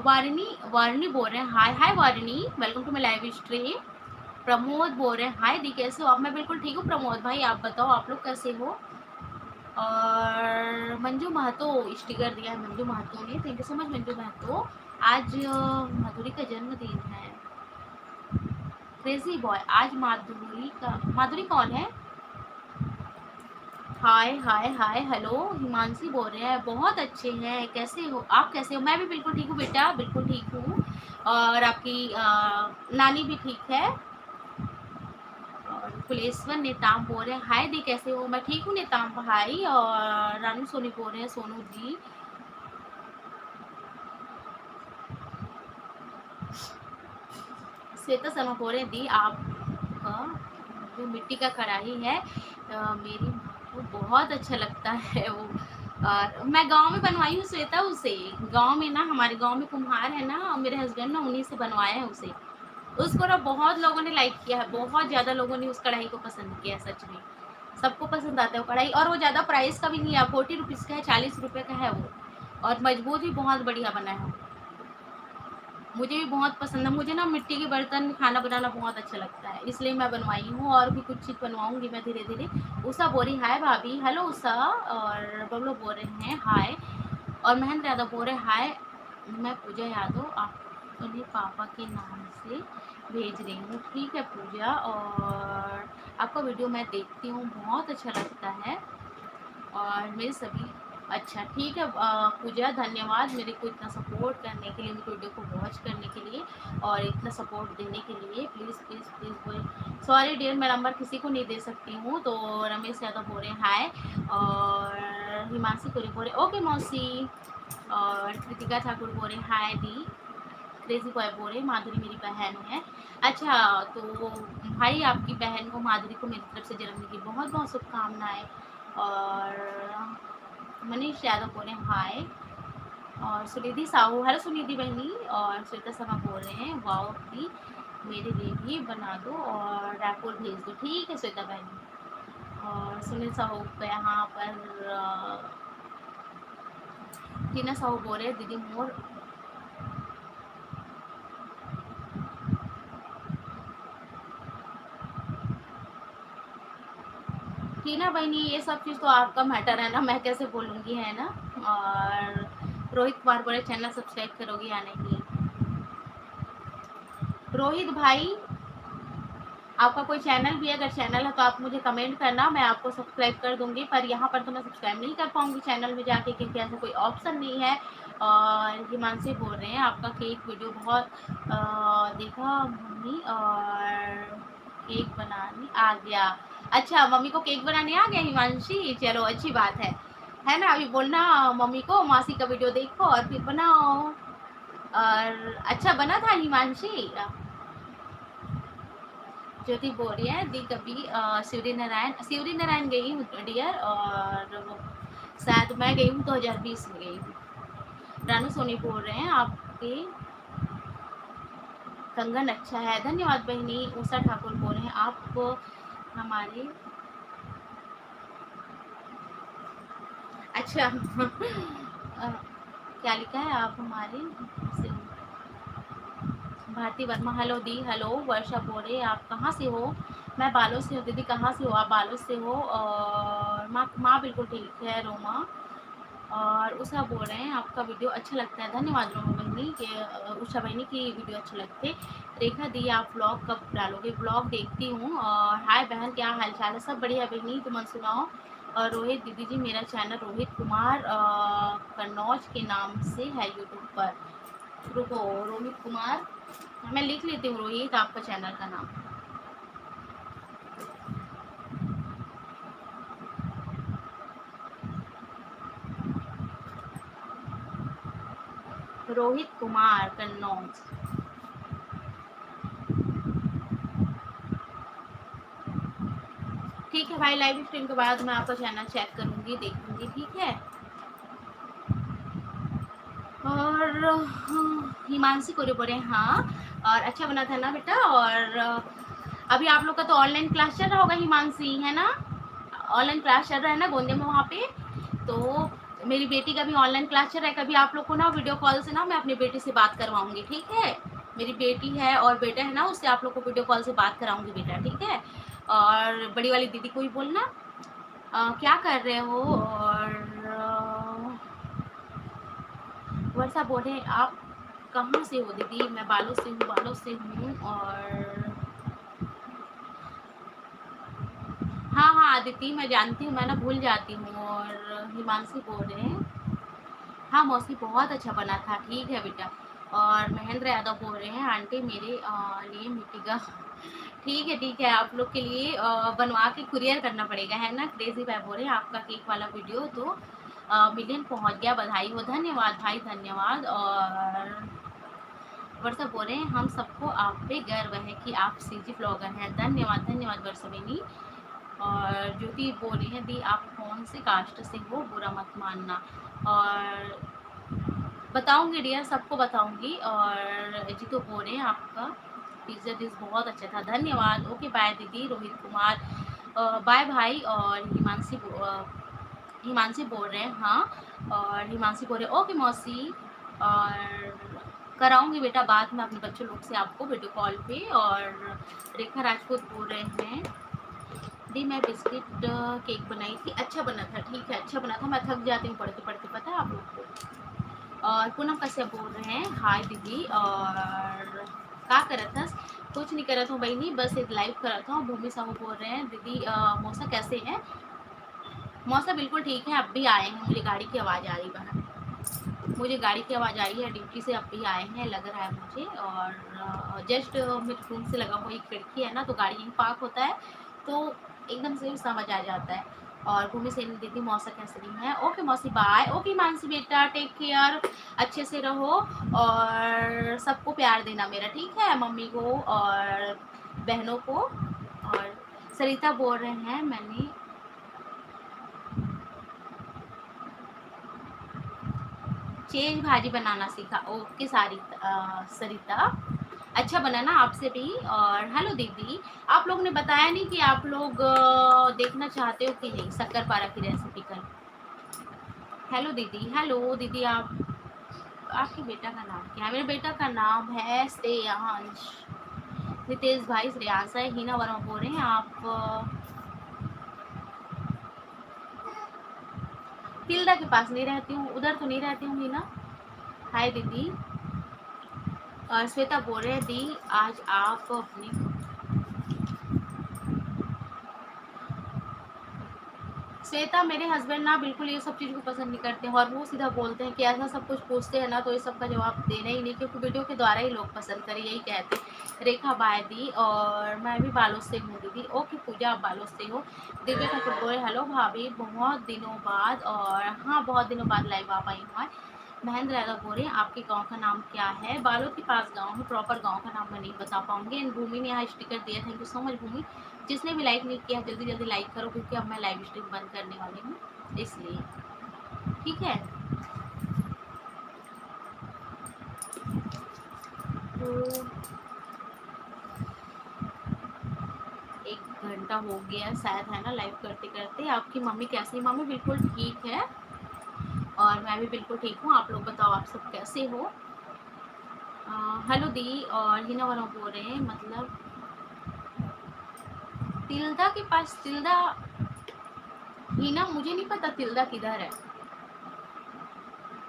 वारिनी, वारिनी बोल रहे हैं hi, hi Varini, welcome to my live stream. Pramod बोल रहे हैं हाय दी कैसे हो आप? मैं बिल्कुल ठीक हूँ प्रमोद भाई, आप बताओ आप लोग कैसे हो? और मंजू महतो स्टिकर दिया है मंजू महतो ने, thank you so much Manju Mahto. आज माधुरी का जन्मदिन है। क्रेजी बॉय, आज माधुरी का, माधुरी कौन है? हाय हाय हाय हेलो, हिमांशी बोल रहे हैं बहुत अच्छे हैं, कैसे हो आप? कैसे हो? मैं भी बिल्कुल ठीक हूँ बेटा, बिल्कुल ठीक हूँ। और आपकी नानी भी ठीक है। और कुलेश्वर नेताम बोल रहे हैं हाय दी कैसे हो? मैं ठीक हूँ नेताम भाई। और रानू सोनी बोल रहे हैं सोनू जी। श्वेता शर्मा बोल रहे हैं दी आपका जो मिट्टी का कढ़ाई है मेरी माँ को बहुत अच्छा लगता है वो। और मैं गांव में बनवाई हूँ श्वेता उसे, गांव में ना, हमारे गांव में कुम्हार है ना, मेरे हस्बैंड ना उन्हीं से बनवाया है उसे। उसको ना बहुत लोगों ने लाइक किया है, बहुत ज़्यादा लोगों ने उस कढ़ाई को पसंद किया है, सच में सबको पसंद आता है वो कढ़ाई। और वो ज़्यादा प्राइस का भी नहीं है, 40 रुपीज़ का है, 40 रुपये का है वो। और मजबूत भी बहुत बढ़िया बना है। मुझे भी बहुत पसंद है, मुझे ना मिट्टी के बर्तन में खाना बनाना बहुत अच्छा लगता है, इसलिए मैं बनवाई हूँ। और भी कुछ चीज़ बनवाऊँगी मैं धीरे धीरे। उषा बोल रही हाय भाभी, हेलो उषा। और बबलू बोल रहे हैं हाय। और महेंद्र यादव बोल रहे हाय, मैं पूजा यादव अपने पापा के नाम से भेज रही हूँ। ठीक है पूजा, और आपका वीडियो मैं देखती हूँ, बहुत अच्छा लगता है। और मेरे सभी, अच्छा ठीक है पूजा, धन्यवाद मेरे को इतना सपोर्ट करने के लिए, मेरे वीडियो को वॉच करने के लिए और इतना सपोर्ट देने के लिए। प्लीज़ प्लीज़ प्लीज़ बोल सॉरी डियर, मैं नंबर किसी को नहीं दे सकती हूँ। तो रमेश यादव बोल रहे हैं हाय। और हिमांशी कोरी बोल रहे ओके मौसी। और कृतिका ठाकुर बोल रहे हाय दी। क्रेजी बॉय बोल रहे माधुरी मेरी बहन है। अच्छा तो भाई आपकी बहन को, माधुरी को मेरी तरफ से जन्मदिन की बहुत बहुत शुभकामनाएं। और मनीष यादव बोले हाय। और सुनिधि साहू, हेलो सुनिधि बहनी। और श्वेता शर्मा बोल रहे हैं वाओ दी मेरे लिए भी बना दो और रायपुर भेज दो। ठीक है श्वेता बहनी। और सुनील साहू को यहाँ पर टीना साहू बोल रहे हैं दीदी मोर। टीना बहनी ये सब चीज़ तो आपका मैटर है ना, मैं कैसे बोलूँगी, है ना। और रोहित कुमार बोले चैनल सब्सक्राइब करोगे या नहीं। रोहित भाई आपका कोई चैनल भी अगर चैनल है तो आप मुझे कमेंट करना, मैं आपको सब्सक्राइब कर दूंगी। पर यहाँ पर तो मैं सब्सक्राइब नहीं कर पाऊंगी चैनल में जाके, क्योंकि ऐसा कोई ऑप्शन नहीं है। और हिमांशी बोल रहे हैं आपका केक वीडियो बहुत देखा मम्मी, और केक बनाने आ गया। अच्छा मम्मी को केक बनाने आ गया हिमांशी, चलो अच्छी बात है ना। अभी बोलना मम्मी को मासी का वीडियो देखो और फिर बनाओ। और अच्छा बना था हिमांशी। ज्योति बोल रही है दी कभी शिवरी नारायण गई हूँ डियर, और शायद मैं गई हूँ 2020 में गई हूँ। रानू सोनी बोल रहे हैं आपके कंगन अच्छा है, धन्यवाद बहनी। उषा ठाकुर बोल रहे हैं आप हमारे अच्छा क्या लिखा है आप हमारे भारती वर्मा, हेलो दी, हेलो वर्षा बोरे, आप कहाँ से हो। मैं बालों से हूँ दीदी, कहाँ से हो आप, बालों से हो। और माँ बिल्कुल ठीक है रोमा। और उषा बोल रहे हैं आपका वीडियो अच्छा लगता है, धन्यवाद रोमा बहनी के उषा बहनी की वीडियो अच्छे लगते। रेखा दी आप ब्लॉग कब डालोगे, ब्लॉग देखती हूँ। और हाय बहन क्या हाल चाल है, सब बढ़िया बहनी, तुम सुनाओ। और रोहित दीदी जी मेरा चैनल रोहित कुमार कन्नौज के नाम से है यूट्यूब पर। रुको रोहित कुमार, मैं लिख लेती हूँ रोहित आपका चैनल का नाम। रोहित कुमार कन्नौज। ठीक है भाई, लाइव स्ट्रीम के बाद मैं आपका चैनल चेक करूंगी, देखूंगी, ठीक है। और हिमांशी को बोले हाँ, और अच्छा बना था ना बेटा। और अभी आप लोग का तो ऑनलाइन क्लास चल रहा होगा हिमांशी, है ना। ऑनलाइन क्लास चल रहा है ना गोंदे में वहाँ पे। तो मेरी बेटी का भी ऑनलाइन क्लास चल रहा है। कभी आप लोग को ना वीडियो कॉल से ना मैं अपनी बेटी से बात करवाऊंगी, ठीक है। मेरी बेटी है और बेटा है ना, उससे आप लोग को वीडियो कॉल से बात कराऊंगी बेटा, ठीक है। और बड़ी वाली दीदी को भी बोलना क्या कर रहे हो। और वर्षा बोले आप कहाँ से हो दीदी, मैं बालों से हूँ, बालों से हूँ। और हाँ हाँ आदिति मैं जानती हूँ, मैं ना भूल जाती हूँ। और हिमांशी बोल रहे हैं हाँ मौसी बहुत अच्छा बना था, ठीक है बेटा। और महेंद्र यादव बोल रहे हैं आंटी मेरे लिए मिट्टी का ठीक है आप लोग के लिए बनवा के कुरियर करना पड़ेगा, है ना। क्रेजी भाई बोल रहे हैं आपका केक वाला वीडियो तो मिलियन पहुंच गया, बधाई हो, धन्यवाद भाई धन्यवाद। और वर्षा बोल रहे हैं हम सबको आप पे गर्व है कि आप सीजी ब्लॉगर हैं, धन्यवाद धन्यवाद वर्षा बेनी। और ज्योति बोल रही है दी आप कौन से कास्ट से हो, बुरा मत मानना। और बताऊंगी डियर, सबको बताऊंगी। और जी तो बोल रहे हैं आपका पिज्जा डिश बहुत अच्छा था, धन्यवाद। ओके बाय दीदी। रोहित कुमार बाय भाई। और हिमांशी बोल रहे हैं हाँ। और हिमांशी बोल रहे हैं ओके मौसी। और कराऊंगी बेटा बात में अपने बच्चों लोग से आपको वीडियो कॉल पे। और रेखा राजपूत बोल रहे हैं दी मैं बिस्किट केक बनाई थी, अच्छा बना था, ठीक है अच्छा बना था, मैं थक जाती हूँ पढ़ते पढ़ते, पता है आप लोग को। और पूनम कश्यप बोल रहे हैं हाय दीदी। और क्या कर रहा था, कुछ नहीं कर रहा था बहनी, बस एक लाइव कर रहा था। भूमि साहू बोल रहे हैं दीदी मौसा कैसे हैं। मौसा बिल्कुल ठीक है, अब भी आए हैं, मुझे गाड़ी की आवाज़ आ रही बाहर, मुझे गाड़ी की आवाज़ आ रही है ड्यूटी से, अब भी आए हैं लग रहा है मुझे। और जस्ट मेरे रूम से लगा हुआ एक खिड़की है ना, तो गाड़ी यहीं पार्क होता है तो एकदम से समझ आ जाता है। और भूमि से दीदी मौसा कैसे रही है, ओके मौसी बाय। ओके मानसी बेटा टेक केयर, अच्छे से रहो। और सबको प्यार देना मेरा, ठीक है, मम्मी को और बहनों को। और सरिता बोल रहे हैं मैंने चेज भाजी बनाना सीखा। ओके सरिता, अच्छा बना ना आपसे भी। और हेलो दीदी, आप लोग ने बताया नहीं कि आप लोग देखना चाहते हो कि नहीं शक्करपारा की रेसिपी कल। हेलो दीदी, हेलो दीदी, आप आपके बेटा का नाम क्या है? मेरे बेटा का नाम है श्रेयांश। रितेश भाई श्रेयांश है। हिना वर्मा बोल रहे हैं आप तिल्दा के पास नहीं रहती हूँ, उधर तो नहीं रहती हूँ हिना। हाय दीदी। और श्वेता बोल रहे हैं दी आज आप अपनी श्वेता, मेरे हस्बैंड ना बिल्कुल ये सब चीज़ को पसंद नहीं करते हैं और वो सीधा बोलते हैं कि ऐसा सब कुछ पूछते हैं ना तो ये सब का जवाब देना ही नहीं, क्योंकि वीडियो के द्वारा ही लोग पसंद करें, यही कहते हैं। रेखा बाय दी, और मैं भी बालों से हूँ दीदी। ओके पूजा, आप बालों से हो। दिव्या ठाकुर बोले हेलो भाभी, बहुत दिनों बाद। और हाँ, बहुत दिनों बाद लाइव आ पाई हूँ। महेंद्र यादव बोल रहे हैं आपके गांव का नाम क्या है? बालोद के पास गांव है, प्रॉपर गांव का नाम मैं नहीं बता पाऊंगी। एंड भूमि ने यहाँ स्टिकर दिया, थैंक यू सो मच भूमि। जिसने भी लाइक नहीं किया जल्दी जल्दी लाइक करो, क्योंकि अब मैं लाइव स्ट्रीम बंद करने वाली हूँ, इसलिए ठीक है। तो 1 घंटा हो गया शायद, है ना लाइव करते करते। आपकी मम्मी कैसी है? मम्मी बिल्कुल ठीक है और मैं भी बिल्कुल ठीक हूँ। आप लोग बताओ आप सब कैसे हो? हेलो दी, और हिना वाला बोल रहे हैं मतलब तिल्दा के पास। तिल्दा हिना, मुझे नहीं पता तिल्दा किधर है,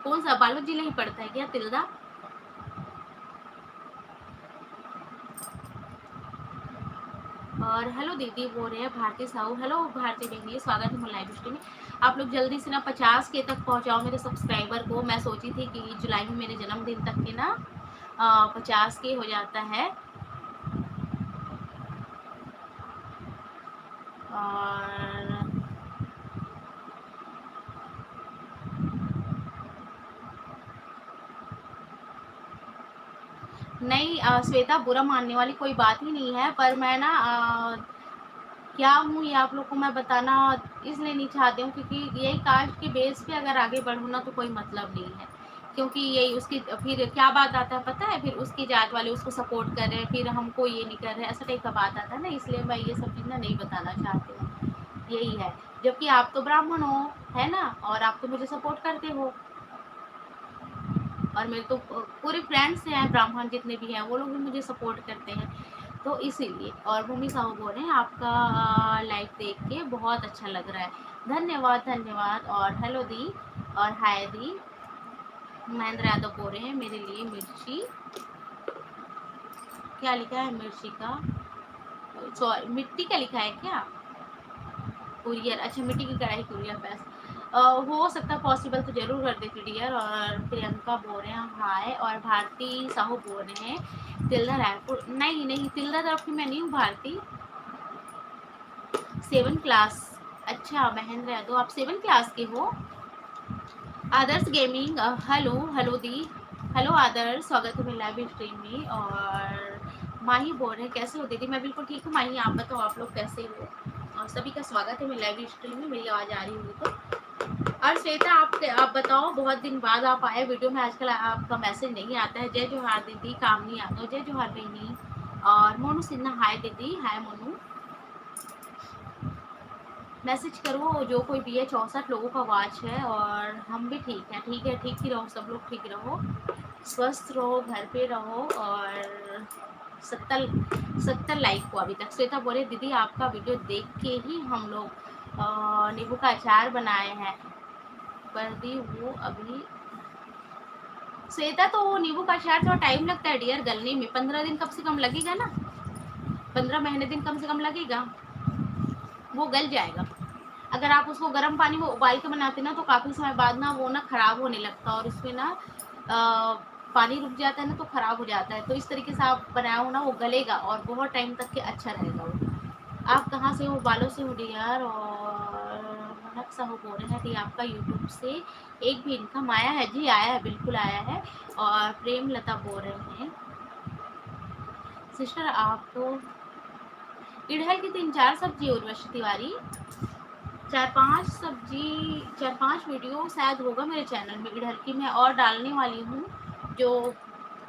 कौन सा बालोद जिला ही पड़ता है क्या तिल्दा? और हेलो दीदी बोल रहे हैं भारती साहू। हेलो भारती बहनी, स्वागत है लाइव स्ट्रीम में। आप लोग जल्दी से ना 50 के तक पहुंचाओ मेरे सब्सक्राइबर को। मैं सोची थी कि जुलाई में मेरे जन्मदिन तक के ना 50 के हो जाता है। और नहीं श्वेता, बुरा मानने वाली कोई बात ही नहीं है, पर मैं ना क्या हूँ ये आप लोग को मैं बताना इसलिए नहीं चाहती हूँ, क्योंकि यही कास्ट के बेस पे अगर आगे बढ़ूँ ना तो कोई मतलब नहीं है। क्योंकि यही उसकी फिर क्या बात आता है पता है, फिर उसकी जात वाले उसको सपोर्ट कर रहे हैं, फिर हमको ये नहीं कर रहे, ऐसा टाइप का बात आता है ना, इसलिए मैं ये सब चीज़ ना नहीं बताना चाहती हूँ। यही है। जबकि आप तो ब्राह्मण हो, है ना, और आप तो मुझे सपोर्ट करते हो, और मेरे तो पूरे फ्रेंड्स हैं ब्राह्मण जितने भी हैं वो लोग भी मुझे सपोर्ट करते हैं, तो इसीलिए। और भूमि साहू बोल रहे हैं आपका लाइव देख के बहुत अच्छा लग रहा है। धन्यवाद धन्यवाद। और हेलो दी, और हाय दी। महेंद्र यादव बोल रहे हैं मेरे लिए मिर्ची, क्या लिखा है मिर्ची का, सॉरी मिट्टी का लिखा है क्या? कुरियर, अच्छा मिट्टी की कढ़ाई कुरियर पैस हो सकता पॉसिबल तो जरूर कर देती डियर। और प्रियंका बोल रहे हैं हाय। और भारती साहू बोल रहे हैं तिल्दा रायपुर। नहीं नहीं, तिल्दा तरफ की मैं नहीं हूँ भारती। 7 क्लास। अच्छा महेंद्र यादव, आप 7 क्लास के हो? आदर्श गेमिंग, हेलो हेलो दी, हेलो आदर्श, स्वागत है मेरे लाइव स्ट्रीम में। और माही बोल रहे हैं कैसे हो दीदी? मैं बिल्कुल ठीक हूँ माही, आप बताओ आप लोग कैसे हो? और सभी का स्वागत है मेरे लाइव स्ट्रीम में। मेरी आवाज़ आ रही हुई तो। और श्वेता, आप बताओ, बहुत दिन बाद आप आए वीडियो में, आजकल आपका मैसेज नहीं आता है। जय जोहार दीदी, कामनी यादव, जय जोहार बहनी। और मोनू सिन्हा, हाय दीदी, हाय मोनू। मैसेज करो जो कोई भी है, 64 लोगों का वाच है और हम भी ठीक है। ठीक है, ठीक ही रहो, सब लोग ठीक रहो, स्वस्थ रहो, घर पे रहो। और 70 लाइक को अभी तक। श्वेता बोले दीदी आपका वीडियो देख के ही हम लोग नींबू का अचार बनाए हैं, पर दी वो अभी। श्वेता, तो नींबू का अचार थोड़ा टाइम लगता है डियर गलने में, 15 दिन कम से कम लगेगा ना, 15 महीने दिन कम से कम लगेगा, वो गल जाएगा। अगर आप उसको गर्म पानी में उबाल के बनाते ना तो काफ़ी समय बाद ना वो ना ख़राब होने लगता है, और उसमें ना पानी रुक जाता है ना तो ख़राब हो जाता है। तो इस तरीके से आप बनाया हो ना वो गलेगा और बहुत टाइम तक के अच्छा रहेगा वो। आप कहाँ से हो? बालों से हो डियर। और मनक साहू बोल रहे हैं कि आपका यूट्यूब से एक भी इनकम आया है? जी आया है, बिल्कुल आया है। और प्रेम लता बोल रहे हैं सिस्टर आपको इड़हल की 3-4 सब्जी, उर्वशी तिवारी। चार पांच वीडियो शायद होगा मेरे चैनल में इडहल की, मैं और डालने वाली हूँ। जो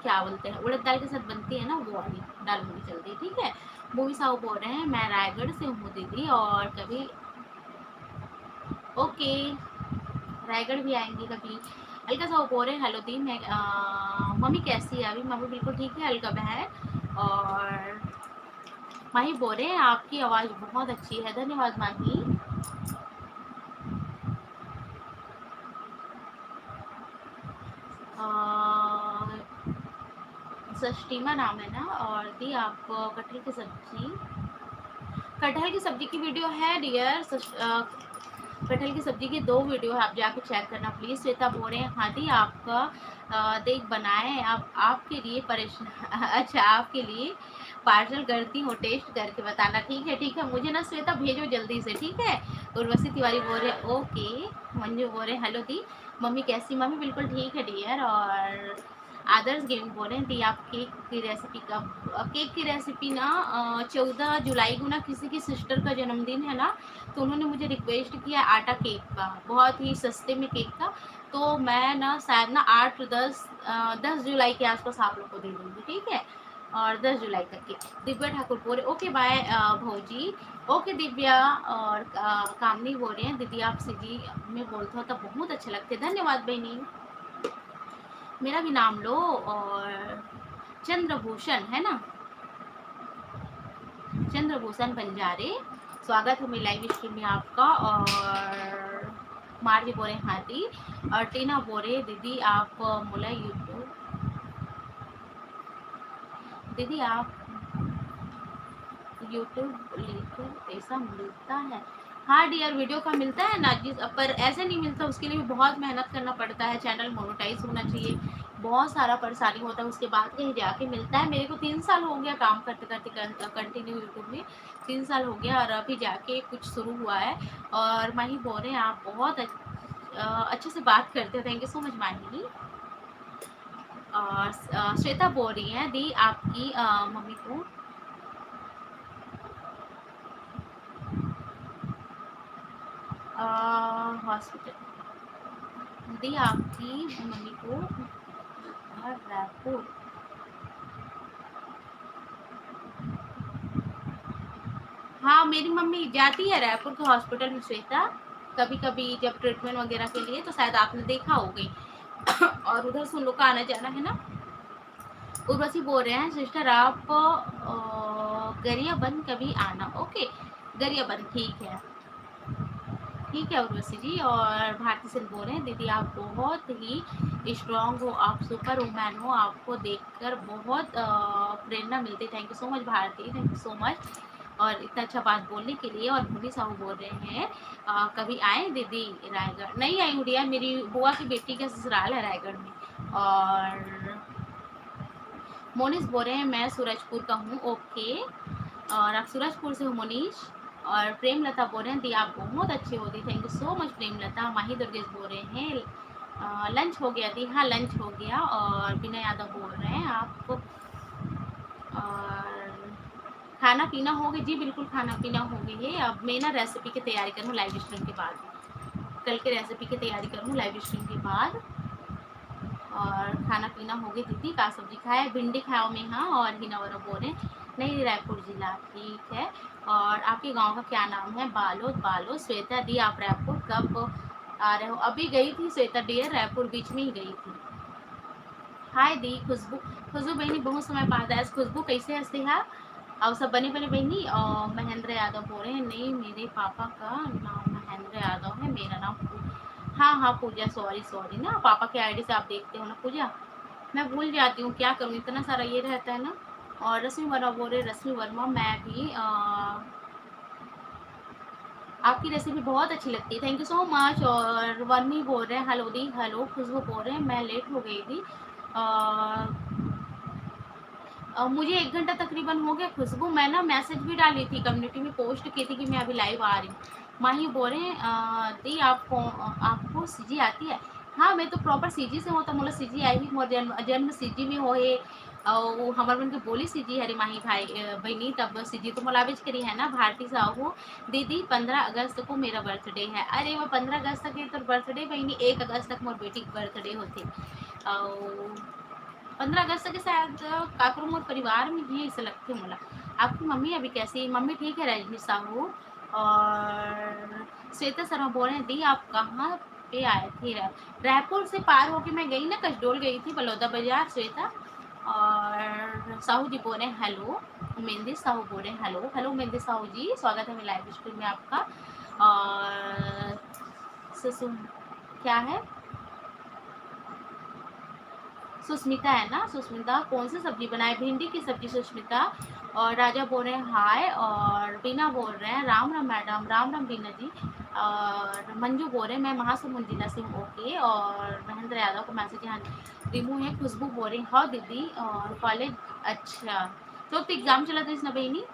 क्या बोलते हैं उड़द दाल के साथ बनती है ना, वो वाली डालूंगी जल्दी, ठीक है। मूवी साहब बोल रहे हैं मैं रायगढ़ से हूँ दीदी, और कभी ओके रायगढ़ भी आएंगे कभी। अलका साहब बोल रहे हैं हेलो दी, मैं मम्मी कैसी है? अभी मम्मी बिल्कुल ठीक है, अलका बहन। और माही बोल रहे हैं आपकी आवाज़ बहुत अच्छी है, धन्यवाद माही। सष्टीमा नाम है ना। और दी आप कटहल की सब्जी की वीडियो है डियर। कटहल की सब्जी की 2 वीडियो है, आप जाके चेक करना प्लीज़। श्वेता बोल रहे हैं हाँ दी आपका देख बनाए, आप आपके लिए परेशान अच्छा आपके लिए पार्सल करती हूँ, टेस्ट करके बताना। ठीक है मुझे ना श्वेता भेजो जल्दी से, ठीक है। उर्वशी तिवारी बोल रहे हैं ओके। मंजू बोल रहे हैं हेलो दी, मम्मी कैसी? मम्मी बिल्कुल ठीक है डियर। और आदर्श गेमिंग बोल रहे हैं दी आप केक की रेसिपी कब? केक की रेसिपी ना 14 जुलाई को ना किसी की सिस्टर का जन्मदिन है ना, तो उन्होंने मुझे रिक्वेस्ट किया आटा केक का, बहुत ही सस्ते में केक था। तो मैं ना शायद ना 10 जुलाई के आसपास आप लोग को दे दूँगी, ठीक है। और 10 जुलाई तक के। दिव्या ठाकुर बोल रहे ओके बाय भौजी। ओके दिव्या। और कामनी बोल रहे हैं दीदी आप सीधी में बोलते हो तो बहुत अच्छे लगते, धन्यवाद बहनी। मेरा भी नाम लो। और चंद्रभूषण है ना, चंद्रभूषण बंजारे, स्वागत है मेरी लाइव स्ट्रीम में आपका। और मार्जी बोरे हाथी। और टीना बोरे दीदी आप मुला यूट्यूब दीदी आप यूट्यूब लेकर पैसा मिलता है? हाँ डियर वीडियो का मिलता है ना जिस, पर ऐसे नहीं मिलता, उसके लिए भी बहुत मेहनत करना पड़ता है, चैनल मोनेटाइज होना चाहिए, बहुत सारा परेशानी होता है, उसके बाद कहीं जाके मिलता है। मेरे को 3 साल हो गया काम करते करते कंटिन्यू यूट्यूब में, 3 साल हो गया और अभी जाके कुछ शुरू हुआ है। और माही बोल रहे हैं आप बहुत अच्छे से बात करते हो, थैंक यू सो मच माही। और श्वेता बोल रही है दी आपकी मम्मी को हॉस्पिटल दी आपकी मम्मी को घर रायपुर। हाँ मेरी मम्मी जाती है रायपुर के हॉस्पिटल में श्वेता, कभी कभी जब ट्रीटमेंट वगैरह के लिए, तो शायद आपने देखा होगी। और उधर से उन लोग का आना जाना है ना। उर्वशी बोल रहे हैं सिस्टर आप गरियाबंद कभी आना, ओके गरियाबंद ठीक है उर्वशी जी। और भारती सिंह बोल रहे हैं दीदी आप बहुत ही स्ट्रांग हो, आप सुपर वुमैन हो, आपको देखकर बहुत प्रेरणा मिलती, thank you so much Bharti, thank you so much. और इतना अच्छा बात बोलने के लिए। और भूमि साहू बोल रहे हैं कभी आए दीदी रायगढ़? नहीं आई उड़िया, मेरी बुआ की बेटी का ससुराल है रायगढ़ में। और मोनिश बोल रहे हैं मैं सूरजपुर का हूँ, ओके। और आप सूरजपुर से हो मोनीश। और प्रेम लता बोल रहे हैं दी आप बहुत अच्छी होती, थैंक यू सो मच प्रेम लता। माही दुर्गेश बोल रहे हैं लंच हो गया थी, हाँ लंच हो गया। और विनय यादव बोल रहे हैं आपको और खाना पीना हो गया जी, बिल्कुल खाना पीना हो गई है। अब मैं ना रेसिपी की तैयारी करूँ लाइव स्ट्रीम के बाद, कल के रेसिपी की तैयारी करूँ लाइव स्ट्रीम के बाद। और खाना पीना हो गई दीदी, का सब्जी खाए भिंडी खाओ में, हाँ। और हिना वरा बोल रहे नहीं रायपुर जिला, ठीक है। और आपके गांव का क्या नाम है? बालोद। बालोद श्वेता दी आप रायपुर कब आ रहे हो? अभी गई थी श्वेता डियर, रायपुर बीच में ही गई थी। हाय दी खुशबू, खुशबू बहनी बहुत समय बाद आया। खुशबू कैसे हंसते हैं और सब बने बने बहनी। और महेंद्र यादव बोल रहे हैं नहीं मेरे पापा का नाम महेंद्र यादव है, मेरा नाम हाँ हाँ पूजा, सॉरी सॉरी ना, पापा के आईडी से आप देखते हो ना पूजा, मैं भूल जाती हूँ, क्या करूँ इतना सारा ये रहता है ना। और रश्मि वर्मा बोल रहे रश्मि वर्मा मैं भी आपकी रेसिपी बहुत अच्छी लगती है, थैंक यू सो मच। और वर्मी बोल रहे हैं हेलो दी, हेलो खुशबू बोल रहे हैं मैं लेट हो गई थी। मुझे 1 घंटा तकरीबन हो गया। खुशबू मैं ना मैसेज भी डाली थी, कम्युनिटी में पोस्ट की थी कि मैं अभी लाइव आ रही हूँ। माही बोल रहे हैं दी आपको सीजी आती है? हाँ, मैं तो प्रॉपर सीजी से हूँ, तो मोला सीजी आई ही मोर जन्म जन्म सीजी में होए। अउ हमर मन के बोली सीजी हरे माही भाई बहिनी, तब सीजी तो मोला आबेच करी है ना। भारती साहू दीदी 15 अगस्त को मेरा बर्थडे है। अरे वो 15 अगस्त तक तोर बर्थडे बहिनी, 1 अगस्त तक मोर बेटी के बर्थडे होथे। अउ 15 अगस्त के शायद काकरो मोर परिवार में ही ऐसा लगथे मोला। आपकी मम्मी अभी कैसी? मम्मी ठीक है रजनी साहू। और श्वेता शर्मा बोल रहे हैं दी आप कहाँ पे आए थे? रायपुर से पार होके मैं गई ना, कसडोल गई थी, बलौदा बाजार, श्वेता। और साहू जी बोल रहे हैं हेलो। मेहंदी साहू बोल रहे हैं हेलो। हेलो मेहंदी साहू जी, स्वागत है मेरे लाइव स्ट्रीम में आपका। और सुसुम क्या है, सुस्मिता है ना, सुस्मिता कौन सी सब्जी बनाए? भिंडी की सब्जी सुस्मिता। और राजा बोल रहे हैं हाय। और बीना बोल रहे हैं राम राम मैडम, राम राम बीना जी। और मंजू बोल रहे हैं मैं महासमुंद जिला से हूँ, ओके। और महेंद्र यादव को मैसेज यहाँ रिमू है। खुशबू बोल रही हाँ दीदी। और कॉलेज अच्छा, तो एग्जाम चला था इसना बहनी,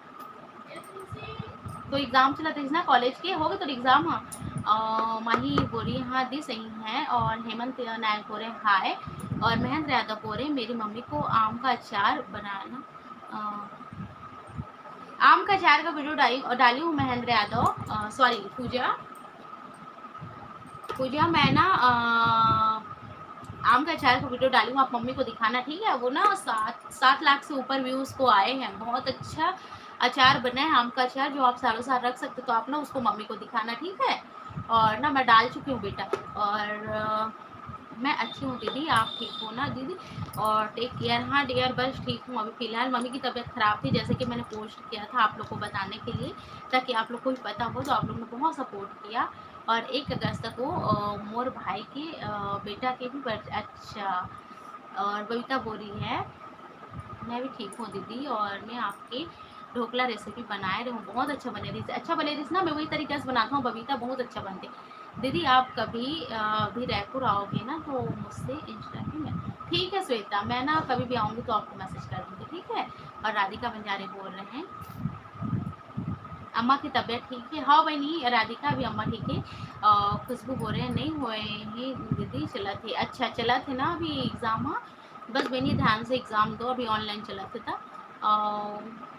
तो एग्जाम चला था इसना कॉलेज के हो गए तो एग्जाम। हाँ माही बोल रही हाँ दी सही है। और हेमंत नायक बोल रहे हाय। और महेंद्र यादव बोल रहे मेरी मम्मी को आम का अचार बनाना, आम का अचार का वीडियो डाली हूँ महेंद्र यादव, सॉरी पूजा। पूजा मैं ना आम का अचार का वीडियो डाली हूँ, आप मम्मी को दिखाना ठीक है। वो ना 7 लाख से ऊपर व्यूज को आए हैं। बहुत अच्छा अचार बना है आम का अचार, जो आप सालों साल रख सकते, तो आप ना उसको मम्मी को दिखाना ठीक है। और ना मैं डाल चुकी हूँ बेटा। और मैं अच्छी हूँ दीदी, आप ठीक हो ना दीदी? और टेक केयर। हाँ डियर बस ठीक हूँ। अभी फिलहाल मम्मी की तबीयत ख़राब थी, जैसे कि मैंने पोस्ट किया था आप लोग को बताने के लिए, ताकि आप लोग को भी पता हो। तो आप लोग ने बहुत सपोर्ट किया। और 1 अगस्त को मोर भाई के बेटा के भी बर्थ अच्छा। और बबीता बोल रही है मैं भी ठीक हूँ दीदी, और मैं आपके ढोकला रेसिपी बनाए रही हूँ, बहुत अच्छा बने रही, अच्छा बने रही ना। मैं वही तरीके से बनाता हूँ बबीता, बहुत अच्छा बनते। दीदी आप कभी भी रायपुर आओगे ना तो मुझसे इंस्टा में, ठीक है श्वेता, मैं ना कभी भी आऊँगी तो आपको मैसेज कर दूँगी ठीक है। और राधिका बंजारे बोल रहे हैं अम्मा की तबीयत ठीक है? हाँ बहनी राधिका भी अम्मा ठीक है। खुशबू बोल रहे हैं नहीं हुए ही दीदी, चला थे अच्छा, चला थे ना अभी एग्ज़ाम। हाँ बस बहनी ध्यान से एग्ज़ाम दो, अभी ऑनलाइन चला था।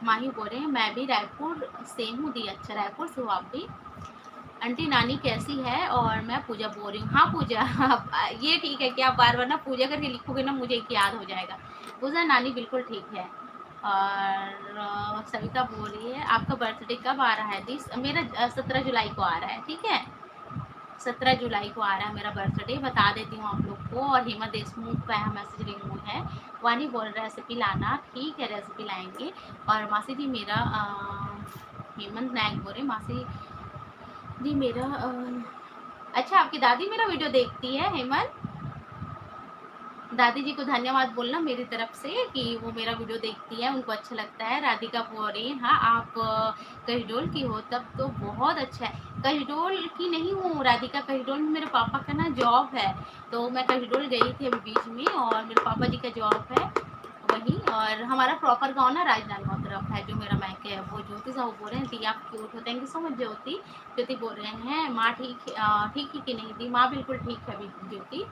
माही बोल रहे हैं मैं भी रायपुर से हूँ दी, अच्छा रायपुर से हो आप भी। आंटी नानी कैसी है? और मैं पूजा बोल रही हूँ। हाँ पूजा ये ठीक है कि आप बार बार ना पूजा करके लिखोगे ना, मुझे एक याद हो जाएगा। पूजा नानी बिल्कुल ठीक है। और सविता बोल रही है आपका बर्थडे कब आ रहा है? दिस मेरा 17 जुलाई को आ रहा है ठीक है, 17 जुलाई को आ रहा है मेरा बर्थडे, बता देती हूँ आप लोग को। और हेमा देशमुख का यहाँ मैसेज रिमूव है। वानी बोल रहा है रेसिपी लाना, ठीक है रेसिपी लाएंगे। और मासी जी मेरा हेमंत नायक बोल रहे मासी जी मेरा अच्छा आपकी दादी मेरा वीडियो देखती है हेमंत? दादी जी को धन्यवाद बोलना मेरी तरफ से कि वो मेरा वीडियो देखती है, उनको अच्छा लगता है। राधिका बोल रही है हाँ आप कहिडोल की हो, तब तो बहुत अच्छा है। कहिडोल की नहीं हूँ राधिका, कहिडोल में मेरे पापा का ना जॉब है, तो मैं कहिडोल गई थी अभी बीच में, और मेरे पापा जी का जॉब है वही। और हमारा प्रॉपर गांव ना राजनांदगांव तरफ है, जो मेरा मायके है वो। ज्योति साहू बोल रहे हैं दी आप क्यूट हो, थैंक यू सो मच ज्योति। ज्योति बोल रहे हैं माँ ठीक ठीक ही कि नहीं दी? माँ बिल्कुल ठीक है अभी ज्योति।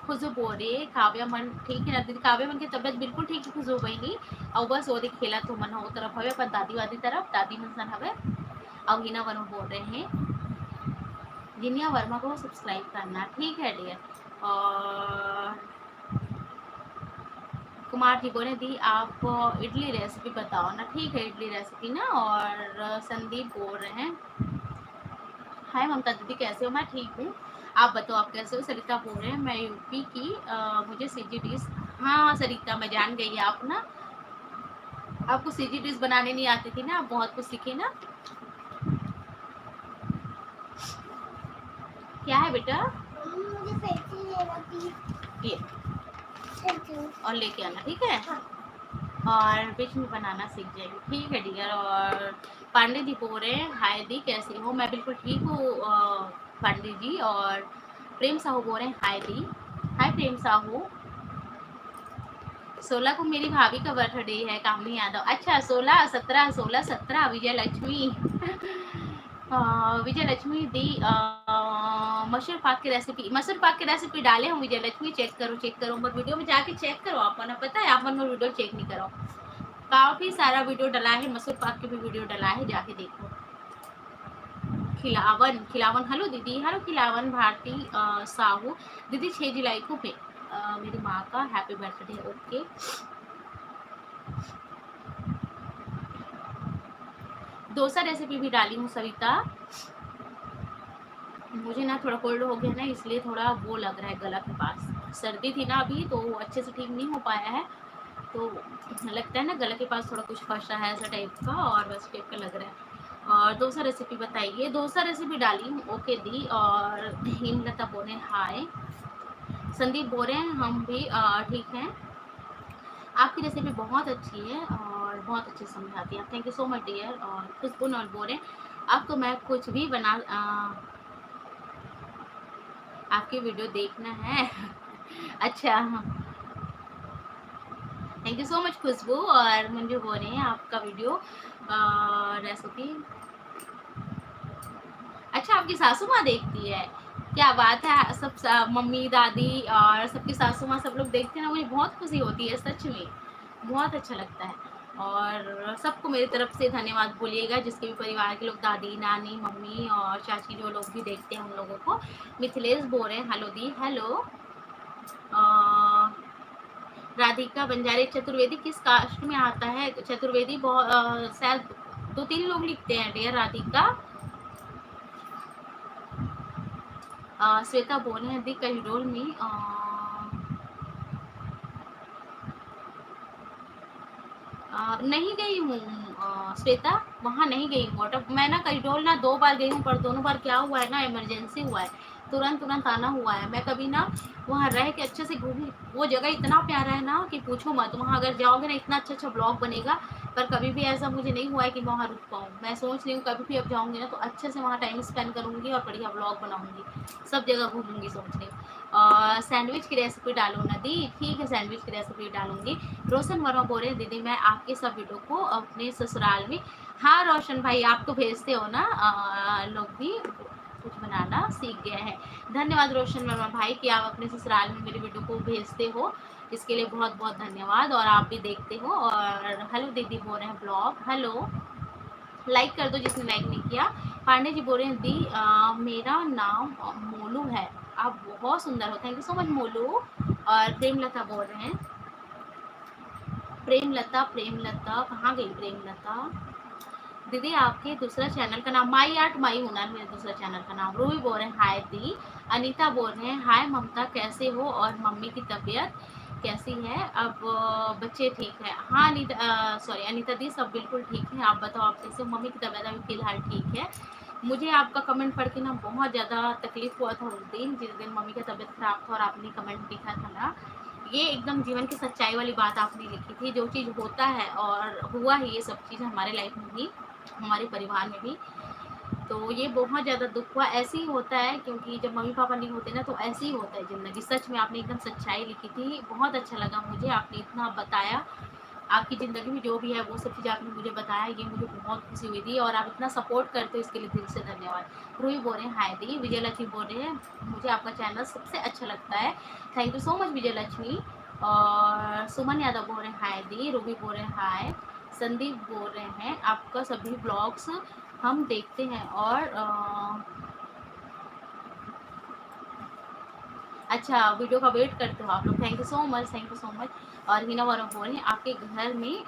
खुशबू बोल रही है काव्या मन ठीक है ना दीदी? काव्या मन की तबियत बिल्कुल ठीक है खुशबू बहनी। और बस वो खेला तो मन हो तरफ हवे पर दादी वादी तरफ, दादी मन सन हवे। और हिना वर्मा बोल रहे हैं जिनिया वर्मा को सब्सक्राइब करना, ठीक है डियर। और कुमार जी बोले दी आप इडली रेसिपी बताओ ना, ठीक है इडली रेसिपी ना। और संदीप बोल रहे हैं हाय ममता दीदी कैसे हो? मैं ठीक हूँ, आप बताओ आप कैसे हो? सरिता बोल रहे हैं मैं यूपी की, मुझे सीजी डिश। हाँ सरिता मैं जान गई आप ना, आपको सीजी डिश बनाने नहीं आती थी ना, आप बहुत कुछ सीखे ना। क्या है बेटा? मुझे पेंसिल लेना प्लीज, ये और लेके आना ठीक है। हाँ। और बीच में बनाना सीख जाएगी, ठीक है डियर। और पांडे जी बोल रहे हैं हाय दी कैसी हो? मैं बिल्कुल ठीक हूँ पांडे जी। और प्रेम साहू बोल रहे हैं हाय दी, हाय प्रेम साहू। 16 को मेरी भाभी का बर्थडे है कामनी यादव, अच्छा 16 17 16 17 विजय लक्ष्मी विजय लक्ष्मी दी मसूर पाक की रेसिपी डाले हूँ विजय लक्ष्मी, चेक करो पर वीडियो में जाके चेक करो, आपको पता है आप मन वीडियो चेक नहीं करो, काफ़ी सारा वीडियो डला है, मसूर पाक की भी वीडियो डला है, जाके देखो। खिलावन हेलो दीदी, हेलो खिलावन भारती साहू दीदी 6 जुलाई को मेरी माँ का happy birthday. Okay, dosa recipe भी डाली हूँ सविता। मुझे ना थोड़ा कोल्ड हो गया ना, इसलिए थोड़ा वो लग रहा है गला के पास, सर्दी थी ना अभी तो अच्छे से ठीक नहीं हो पाया है, तो लगता है ना गले के पास थोड़ा कुछ फंसा है ऐसा टाइप का, और बस टाइप का लग रहा है। और डोसा रेसिपी बताइए, डोसा रेसिपी डाली हूँ। ओके दी, और हिमलता बोले हाय, संदीप बोल रहे हैं हम भी ठीक हैं, आपकी रेसिपी बहुत अच्छी है और बहुत अच्छे समझाती है, thank you so much dear. और खुशबू नॉट बोल रहे हैं अब तो मैं कुछ भी बना आपकी वीडियो देखना है अच्छा, थैंक यू सो मच खुशबू। और मंजू बोल रहे हैं आपका वीडियो रेसिपी अच्छा आपकी सासू माँ देखती है, क्या बात है, सब मम्मी दादी और सबकी सासू माँ सब लोग देखते हैं ना, मुझे बहुत खुशी होती है सच में, बहुत अच्छा लगता है। और सबको मेरी तरफ से धन्यवाद बोलिएगा, जिसके भी परिवार के लोग, दादी नानी मम्मी और चाची जो लोग भी देखते हैं उन लोगों को। मिथिलेश बोल रहे हैं हेलो दी, हेलो। राधिका बंजारी चतुर्वेदी किस कास्ट में आता है? चतुर्वेदी बहुत शायद 2-3 लोग लिखते हैं डियर राधिका। श्वेता बोल रहे हैं दी कहिडोल में नहीं गई हूँ श्वेता, वहाँ नहीं गई हूँ। मैं ना कहिडोल ना 2 बार गई हूँ, पर दोनों बार क्या हुआ है ना, इमरजेंसी हुआ है, तुरंत आना हुआ है। मैं कभी ना वहाँ रह के अच्छे से घूमी, वो जगह इतना प्यारा है ना कि पूछो मत, वहाँ अगर जाओगे ना इतना अच्छा ब्लॉग बनेगा, पर कभी भी ऐसा मुझे नहीं हुआ है कि मैं वहाँ रुक पाऊँ। मैं सोच रही हूँ कभी भी अब जाऊँगी ना तो अच्छे से वहाँ टाइम स्पेंड करूँगी और बढ़िया ब्लॉग बनाऊँगी, सब जगह घूमूँगी सोच रही हूँ। सैंडविच की रेसिपी डालो ना दी, ठीक है सैंडविच की रेसिपी डालूंगी। रोशन वर्मा बोल रहे हैं दीदी मैं आपके सब वीडियो को अपने ससुराल में, हाँ रोशन भाई आप तो भेजते हो ना, लोग भी कुछ बनाना सीख गए हैं। धन्यवाद रोशन वर्मा भाई कि आप अपने ससुराल में मेरे वीडियो को भेजते हो, इसके लिए बहुत बहुत धन्यवाद, और आप भी देखते हो। और हेलो दीदी बोल रहे हैं ब्लॉग, हेलो लाइक कर दो जिसने लाइक नहीं किया। पांडे जी बोल रहे हैं दी मेरा नाम मोलू है, आप बहुत सुंदर हो, thank you so much Molu. और प्रेमलता बोल रहे हैं, प्रेमलता कहाँ गई प्रेमलता दीदी? आपके दूसरा चैनल का नाम माई आर्ट माई हुनर, मेरे दूसरा चैनल का नाम। रूही बोल रहे हैं हाय दी। अनीता बोल रहे हैं हाय ममता कैसे हो और मम्मी की तबीयत कैसी है? अब बच्चे ठीक है? हाँ अनीता, सॉरी अनीता दी सब बिल्कुल ठीक है, आप बताओ आप कैसे? मम्मी की तबीयत अभी फ़िलहाल ठीक है। मुझे आपका कमेंट पढ़ के ना बहुत ज़्यादा तकलीफ़ हुआ था उस दिन, जिस दिन मम्मी का तबीयत ख़राब था और आपने कमेंट लिखा था ना, ये एकदम जीवन की सच्चाई वाली बात आपने लिखी थी। जो चीज़ होता है और हुआ ही ये सब चीज़ हमारे लाइफ में भी, हमारे परिवार में भी, तो ये बहुत ज़्यादा दुख हुआ। ऐसे ही होता है क्योंकि जब मम्मी पापा नहीं होते ना तो ऐसे ही होता है ज़िंदगी। सच में आपने एकदम सच्चाई लिखी थी, बहुत अच्छा लगा मुझे, आपने इतना बताया, आपकी ज़िंदगी में जो भी है वो सब चीज़ आपने मुझे बताया, ये मुझे बहुत खुशी हुई थी, और आप इतना सपोर्ट करते हो इसके लिए दिल से धन्यवाद। रूही बोल रहे हैं हाय दी। विजय लक्ष्मी बोल रहे हैं मुझे आपका चैनल सबसे अच्छा लगता है, थैंक यू सो मच विजय लक्ष्मी। और सुमन यादव बोल रहे हैं हाय दी। रूबी बोल रहे हैं हाय। संदीप बोल रहे हैं आपका सभी ब्लॉग्स हम देखते हैं और अच्छा वीडियो का वेट करते हो आप लोग, thank you so much, thank you so much. और हिना वर्मा बोल रहे हैं आपके घर में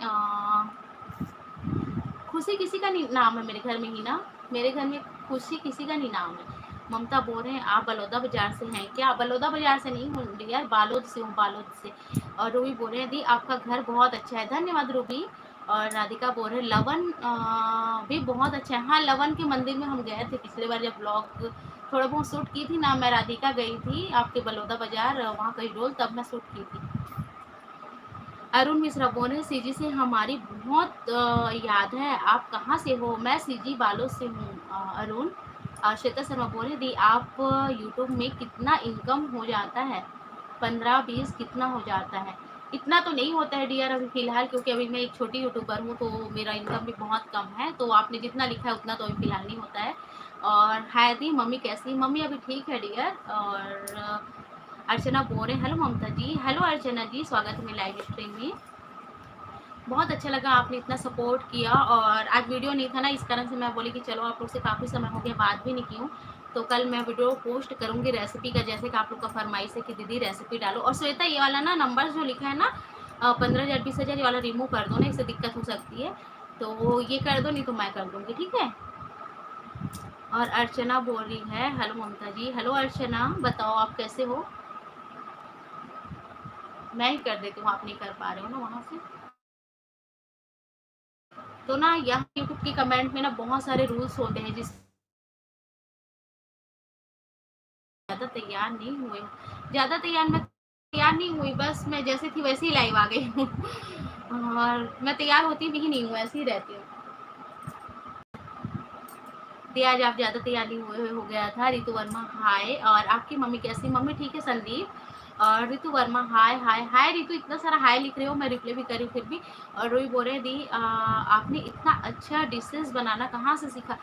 खुशी किसी का नहीं नाम है? मेरे घर में हिना, मेरे घर में खुशी किसी का नहीं नाम है। ममता बोल रहे हैं आप बलौदा बाजार से हैं क्या? बलौदा बाजार से नहीं हूँ यार, बालोद से हूँ, बालोद से। और रूबी बोल रहे हैं दी आपका घर बहुत अच्छा है, धन्यवाद रूबी। और राधिका बोल रहे हैं लवन भी बहुत अच्छा है। हाँ लवन के मंदिर में हम गए थे पिछले बार जब ब्लॉग थोड़ा बहुत शूट की थी ना, मैं राधिका गई थी आपके बलौदा बाजार, वहाँ कहीं रोल, तब मैं शूट की थी। अरुण मिश्रा बोल रहे हैं सीजी से हमारी बहुत याद है, आप कहाँ से हो? मैं सीजी बालोद से हूँ अरुण। श्वेता शर्मा बोल रहे दी आप यूट्यूब में कितना इनकम हो जाता है? 15-20 कितना हो जाता है? इतना तो नहीं होता है डियर अभी फ़िलहाल, क्योंकि अभी मैं एक छोटी यूट्यूबर हूँ, तो मेरा इनकम भी बहुत कम है, तो आपने जितना लिखा है उतना तो अभी फ़िलहाल नहीं होता है। और हाय दी, मम्मी कैसी? मम्मी अभी ठीक है डियर। और अर्चना बोल रहे हैं, हेलो ममता जी, हेलो अर्चना जी, स्वागत है मेरे लाइव स्ट्रीम में। बहुत अच्छा लगा आपने इतना सपोर्ट किया, और आज वीडियो नहीं था ना, इस कारण से मैं बोली कि चलो आप लोग से काफ़ी समय हो गया, बात भी नहीं की हूँ, तो कल मैं वीडियो पोस्ट करूँगी रेसिपी का, जैसे कि आप लोग का फरमाइश है कि दीदी रेसिपी डालो। और श्वेता, ये वाला ना नंबर जो लिखा है ना 15,000 20,000, ये वाला रिमूव कर दो ना, इससे दिक्कत हो सकती है, तो ये कर दो, नहीं तो मैं कर दूँगी, ठीक है। और अर्चना बोल रही है, हेलो ममता जी, हेलो अर्चना, बताओ आप कैसे हो? मैं ही कर देती हूँ, आप नहीं कर पा रहे हो ना वहाँ से। तो ना यहाँ यूट्यूब की कमेंट में ना बहुत सारे रूल्स होते हैं, जिस ज़्यादा तैयार नहीं हुए, ज़्यादा तैयार मैं तैयार नहीं हुई, बस मैं जैसे थी वैसे ही लाइव आ गई हूँ। और मैं तैयार होती भी नहीं हूँ, ऐसी ही रहती हूँ। आज आप ज़्यादा तैयार नहीं हुए हो गया था। रितु वर्मा हाय, और आपकी मम्मी कैसी? मम्मी ठीक है संदीप। और रितु वर्मा हाय हाय हाय। रितु इतना सारा हाय लिख रहे हो, मैं रिप्लाई भी कर रही हूँ फिर भी। और रोई बोल रहे दी आपने इतना अच्छा डिशेस बनाना कहाँ से सीखा?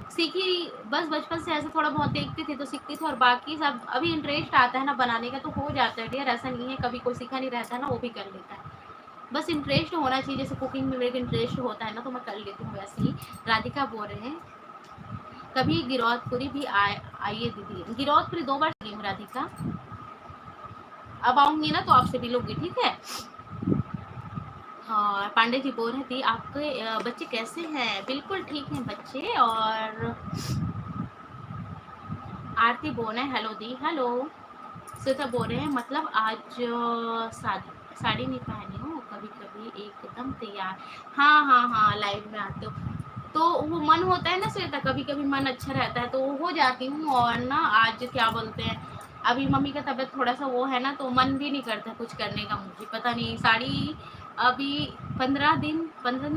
सीखी बस बचपन से, ऐसे थोड़ा बहुत देखती थी तो सीखती थी, और बाकी सब अभी इंटरेस्ट आता है ना बनाने का तो हो जाता है डियर, ऐसा नहीं है कभी कोई सीखा नहीं रहता है ना, वो भी कर लेता है। बस इंटरेस्ट होना चाहिए, जैसे कुकिंग में मेरे इंटरेस्ट होता है ना, तो मैं कर लेती हूँ वैसे ही। राधिका बोल रहे हैं कभी गिरौदपुरी भी आइए दीदी। गिरौदपुरी 2 बार गई हूँ राधिका, अब आऊंगी ना तो आपसे मिलूंगी, ठीक है। और पांडे जी बोल रहे थे आपके बच्चे कैसे हैं? बिल्कुल ठीक हैं बच्चे। और आरती बोल रहे हैं हेलो दी, हेलो। श्वेता बोल रहे हैं मतलब आज साड़ी नहीं पहनी हूँ, कभी कभी एकदम तैयार। हाँ हाँ हाँ, लाइव में आते हो तो वो मन होता है ना श्वेता, कभी कभी मन अच्छा रहता है तो हो जाती हूँ। और ना आज क्या बोलते हैं, अभी मम्मी का तबीयत थोड़ा सा वो है ना, तो मन भी नहीं करता कुछ करने का, मुझे पता नहीं। साड़ी अभी 15 दिन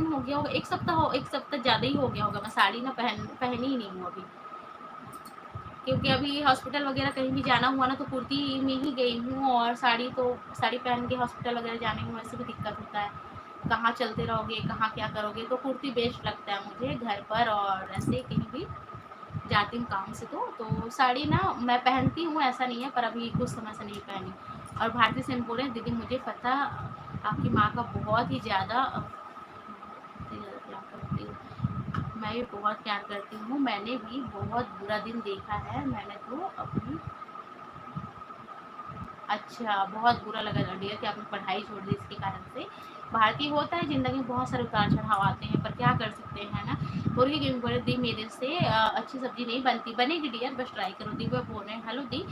हो गया होगा, एक सप्ताह ज़्यादा ही हो गया होगा, मैं साड़ी ना पहनी ही नहीं हूँ अभी, क्योंकि अभी हॉस्पिटल वगैरह कहीं भी जाना हुआ ना तो कुर्ती में ही गई हूँ। और साड़ी पहन के हॉस्पिटल वगैरह जाने में वैसे भी दिक्कत होता है, कहाँ चलते रहोगे, कहाँ क्या करोगे, तो कुर्ती बेस्ट लगता है मुझे घर पर और ऐसे कहीं भी जाती हूँ काम से। तो साड़ी ना मैं पहनती हूँ, ऐसा नहीं है, पर अभी कुछ समय से नहीं पहनी। और भारतीय सिंह बोले दीदी मुझे पता आपकी माँ का बहुत ही ज़्यादा मैं भी बहुत प्यार करती हूँ, मैंने भी बहुत बुरा दिन देखा है, मैंने तो अपनी अच्छा बहुत बुरा लगा डियर कि आपने पढ़ाई छोड़ दी इसके कारण से। भारतीय होता है, ज़िंदगी में बहुत सारे उतार चढ़ाव आते हैं, पर क्या कर सकते हैं ना। बोलिए गेम बोले दी मेरे से अच्छी सब्जी नहीं बनती, बनेगी डियर, बस ट्राई करो। दी वो बोल रहे हैं हेलो दी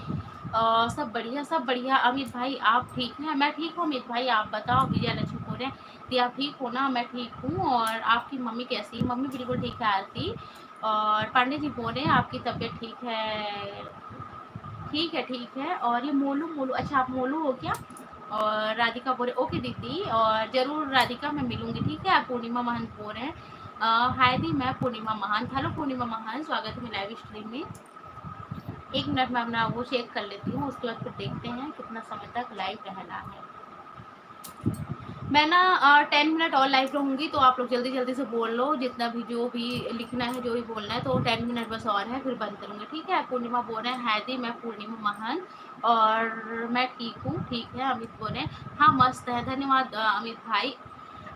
सब बढ़िया सब बढ़िया। अमित भाई आप ठीक हैं? मैं ठीक हूँ अमित भाई, आप बताओ। विजय लक्ष्मी बोल रहे हैं दी आप ठीक हो ना? मैं ठीक हूँ। और आपकी मम्मी कैसी है? मम्मी बिल्कुल ठीक है आरती। और पांडे जी बोल रहे हैं आपकी तबीयत ठीक है? ठीक है ठीक है। और ये मोलू मोलू, अच्छा आप मोलू हो क्या? और राधिका बोल रहे ओके दीदी, और ज़रूर राधिका मैं मिलूंगी, ठीक है। आप पूर्णिमा महंत बोल रहे हैं हाय दी मैं पूर्णिमा महंत। हेलो पूर्णिमा महंत, स्वागत है मेरे लाइव स्ट्रीम में। 1 मिनट में अपना वो चेक कर लेती हूँ, उसके बाद फिर देखते हैं कितना समय तक लाइव रहना है। मैं ना 10 मिनट और लाइव रहूँगी, तो आप लोग जल्दी जल्दी से बोल लो, जितना भी जो भी लिखना है, जो भी बोलना है, तो 10 मिनट बस और है, फिर बंद करूँगी, ठीक है। पूर्णिमा बोल रहे हैं है दी मैं पूर्णिमा महान और मैं ठीक हूँ, ठीक है। अमित बोल रहे हैं हाँ मस्त है, धन्यवाद अमित भाई।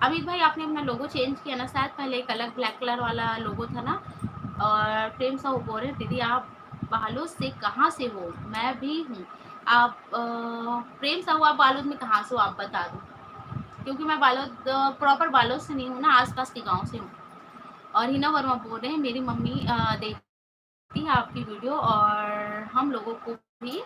अमित भाई आपने अपना लोगो चेंज किया ना शायद, पहले एक अलग ब्लैक कलर वाला लोगो था ना। और प्रेम साहू बोल रहे हैं दीदी आप बालोद से कहाँ से हो? मैं भी हूँ। आप प्रेम साहू आप बालोद में कहाँ से हो आप बता दो, क्योंकि मैं बालोद प्रॉपर बालोद से नहीं हूँ ना, आसपास के गांव से हूँ। और हिना वर्मा बोल रहे हैं मेरी मम्मी देखती है आपकी वीडियो और हम लोगों को भी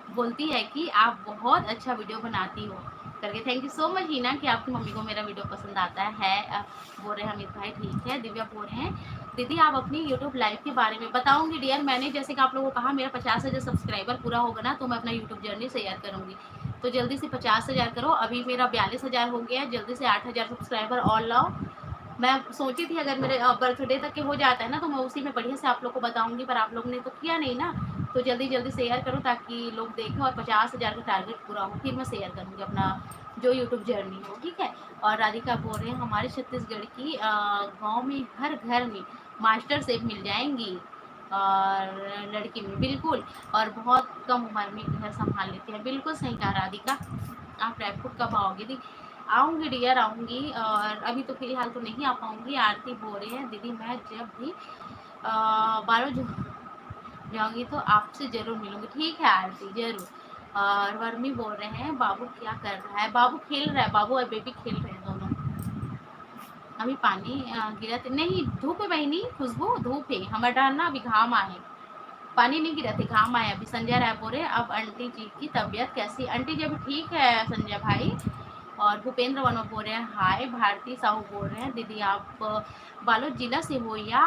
बोलती है कि आप बहुत अच्छा वीडियो बनाती हो करके। Thank you so much Hina कि आपकी मम्मी को मेरा वीडियो पसंद आता है। बोल रहे हैं अमित भाई ठीक है। दिव्या बोल रहे हैं दीदी आप अपनी यूट्यूब लाइव के बारे में बताऊंगी डियर। मैंने जैसे कि आप लोगों को कहा मेरा 50,000 सब्सक्राइबर पूरा होगा ना तो मैं अपना यूट्यूब जर्नी शेयर करूँगी, तो जल्दी से 50,000 करो। अभी मेरा 42,000 हो गया है, जल्दी से 8,000 सब्सक्राइबर और लाओ, मैं सोची थी अगर मेरे बर्थडे तक के हो जाता है ना तो मैं उसी में बढ़िया से आप लोग को बताऊंगी, पर आप लोग ने तो किया नहीं ना। तो जल्दी जल्दी शेयर करो ताकि लोग देखें और 50,000 का टारगेट पूरा हो, फिर मैं शेयर करूँगी अपना जो यूट्यूब जर्नी हो, ठीक है। और राधिका बोल रहे हैं हमारे छत्तीसगढ़ की गांव में हर घर में मास्टर शेफ मिल जाएंगी और लड़की में बिल्कुल, और बहुत कम उम्र में घर संभाल लेती है। बिल्कुल सही कहा राधिका। आप रायपुर कब आओगे दी? आऊँगी डियर, आऊँगी, और अभी तो फ़िलहाल तो नहीं आ पाऊँगी। आरती बोल रहे हैं दीदी मैं जब भी बालो जाऊँगी तो आपसे ज़रूर मिलूँगी। ठीक है आरती, ज़रूर। और वर्मी बोल रहे हैं बाबू क्या कर रहा है? बाबू खेल रहा है, बाबू और बेबी खेल रहे हैं दोनों। अभी पानी गिरा नहीं, धूप है बहनी खुशबू, धूप है हमारे डाल ना, अभी घाम आए, पानी नहीं गिरा थे, घाम आए अभी। संजय राय बोल रहे अब आंटी जी की तबीयत कैसी? आंटी जी अभी ठीक है संजय भाई। और भूपेंद्र वर्मा बोल रहे हैं हाय। भारती साहू बोल रहे हैं दीदी आप बालोद जिला से हो या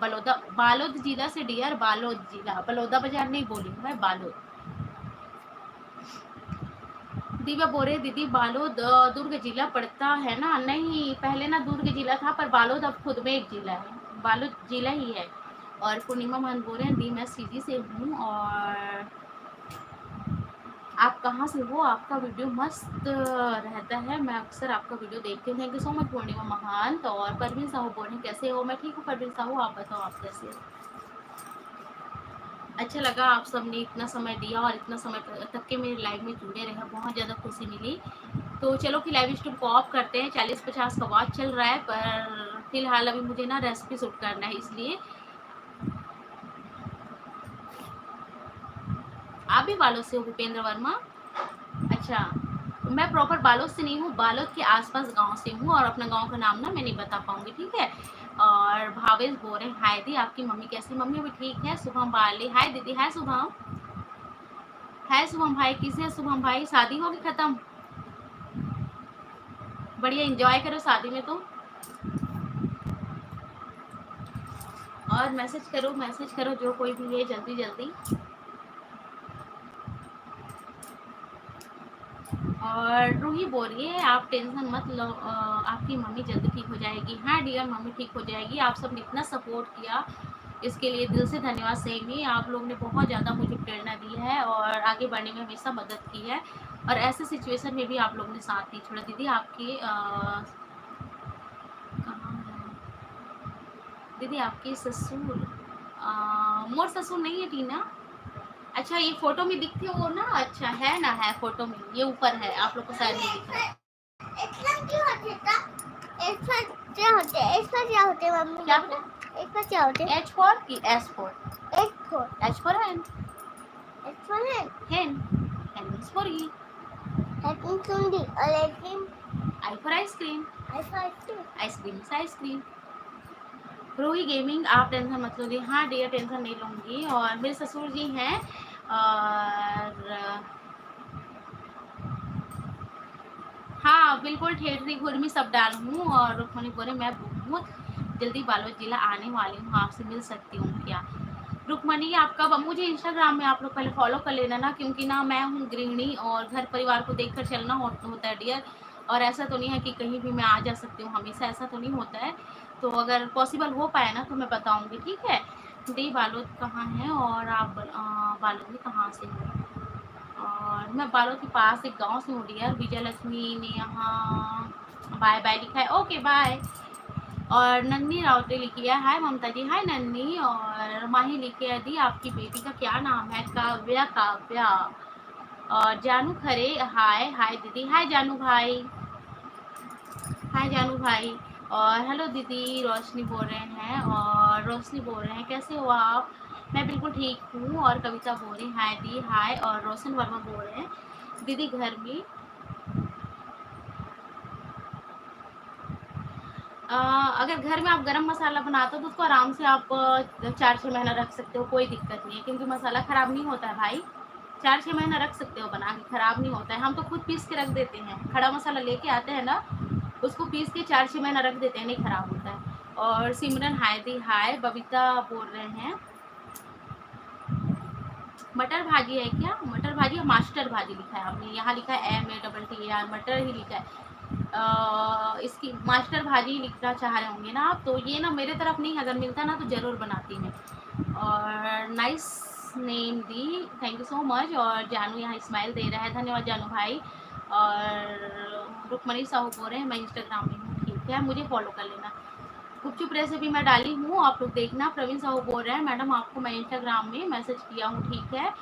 बलौदा? बालोद जिला से डियर, बालोद जिला, बलौदा बाजार नहीं बोली मैं, बालोद। दिव्या बोल रहे दीदी बालोद दुर्ग जिला पड़ता है ना? नहीं, पहले ना दुर्ग जिला था, पर बालोद अब खुद में एक जिला है, बालोद जिला ही है। और पूर्णिमा मान बोल रहे हैं दी मैं सीधी से हूँ, और आप कहाँ से हो? आपका वीडियो मस्त रहता है, मैं अक्सर आपका वीडियो देखती हूँ। थैंक यू सो मच पूर्णिमा महांत। और परवीन साहू बोल रहे हैं कैसे हो? मैं ठीक हूँ परवीन साहू, आप बताओ आप कैसे हो? अच्छा लगा आप सबने इतना समय दिया और इतना समय तक के मेरे लाइव में जुड़े रहे, बहुत ज़्यादा खुशी मिली। तो चलो कि लाइव स्ट्रीम को ऑफ करते हैं। 40-50 का वॉच चल रहा है, पर फिलहाल अभी मुझे ना रेसिपी शूट करना है, इसलिए। आप भी बालोद से हो भूपेंद्र वर्मा? अच्छा, मैं प्रॉपर बालोद से नहीं हूँ, बालोद के आसपास गांव से हूँ, और अपना गांव का नाम ना मैं नहीं बता पाऊंगी, ठीक है। और भावेश बोल रहे हैं हाय दी आपकी मम्मी कैसी? मम्मी भी ठीक है। शुभम बाली हाय दीदी, हाय शुभम, हाय शुभम भाई, किसे है शुभम भाई? शादी होगी खत्म? बढ़िया एंजॉय करो शादी में तो। और मैसेज करो जो कोई भी है जल्दी जल्दी। और रूही बोल रही है आप टेंशन मत लो, आपकी मम्मी जल्दी ठीक हो जाएगी। हाँ डियर, मम्मी ठीक हो जाएगी। आप सब ने इतना सपोर्ट किया, इसके लिए दिल से धन्यवाद। सही में आप लोग ने बहुत ज़्यादा मुझे प्रेरणा दी है और आगे बढ़ने में हमेशा मदद की है, और ऐसे सिचुएशन में भी आप लोगों ने साथ नहीं छोड़ा। दीदी आपके कहाँ है दीदी आपके ससुर? मोर ससुर नहीं है टीना। अच्छा ये फोटो में दिखते हो ना? अच्छा है ना, है फोटो में, ये ऊपर है, आप लोग को शायद नहीं दिख रहा है। इसमें क्या होता है? इसमें क्या होते हैं मम्मी? क्या बेटा? इसमें क्या होते हैं? H4 की S4? H4 hen. H4 hen. Hen is for he. Hen is only. और ice cream? I for ice cream. I for ice cream. Ice cream is ice cream. Roohi gaming आप टेंशन मत लो। हाँ डियर टेंशन नहीं लूँगी। और मेरे ससुर जी हैं, और हाँ बिल्कुल ठेठरी घुरमी सब डाल हूँ। और रुक्मणी बोले मैं बहुत जल्दी बालोद जिला आने वाली हूँ, आपसे मिल सकती हूँ क्या? रुक्मणी आप कब? मुझे इंस्टाग्राम में आप लोग पहले फॉलो कर लेना ना, क्योंकि ना मैं हूँ गृहिणी और घर परिवार को देखकर चलना होता है डियर। और ऐसा तो नहीं है कि कहीं भी मैं आ जा सकती हूँ हमेशा, ऐसा तो नहीं होता है। तो अगर पॉसिबल हो पाए ना तो मैं बताऊँगी, ठीक है। दी बालोद कहाँ है और आप बालोद में कहाँ से हो? और मैं बालोद के पास एक गांव से हूँ डियर। विजय लक्ष्मी ने यहाँ बाय बाय लिखा है, ओके बाय। और नन्नी राउते लिखी है हाय ममता जी, हाय नन्नी। और माही लिखे है दी आपकी बेटी का क्या नाम है? काव्या, काव्या। और जानू खरे हाय, हाय दीदी, हाय जानू भाई, हाय जानू भाई। और हेलो दीदी रोशनी बोल रहे हैं, और रोशनी बोल रहे हैं कैसे हो आप? मैं बिल्कुल ठीक हूँ। और कविता बोल रही हाय दी, हाय। और रोशन वर्मा बोल रहे हैं दीदी घर में अगर घर में आप गरम मसाला बनाते हो तो उसको आराम से आप 4-6 महीना रख सकते हो, कोई दिक्कत नहीं है, क्योंकि मसाला ख़राब नहीं होता है भाई। 4-6 महीना रख सकते हो बना के, ख़राब नहीं होता है। हम तो खुद पीस के रख देते हैं, खड़ा मसाला लेके आते हैं ना, उसको पीस के 4-6 महीना रख देते हैं, नहीं ख़राब होता है। और सिमरन हाय दी हाय। बबीता बोल रहे हैं मटर भाजी है क्या? मटर भाजी या मास्टर भाजी लिखा है आपने, यहाँ लिखा है MATTER, मटर ही लिखा है। इसकी मास्टर भाजी लिखना चाह रहे होंगे ना आप, तो ये ना मेरे तरफ नहीं, अगर मिलता ना तो ज़रूर बनाती मैं। और nice name the, thank you so much. और जानू यहाँ स्माइल दे रहा है, धन्यवाद जानू भाई। और रुकमणी साहू बोल रहे हैं मैं इंस्टाग्राम में हूँ, ठीक है, मुझे फॉलो कर लेना। गुपचुप रेसिपी मैं डाली हूँ, आप लोग देखना। प्रवीण साहू बोल रहे हैं मैडम आपको मैं इंस्टाग्राम में मैसेज किया हूँ, ठीक है।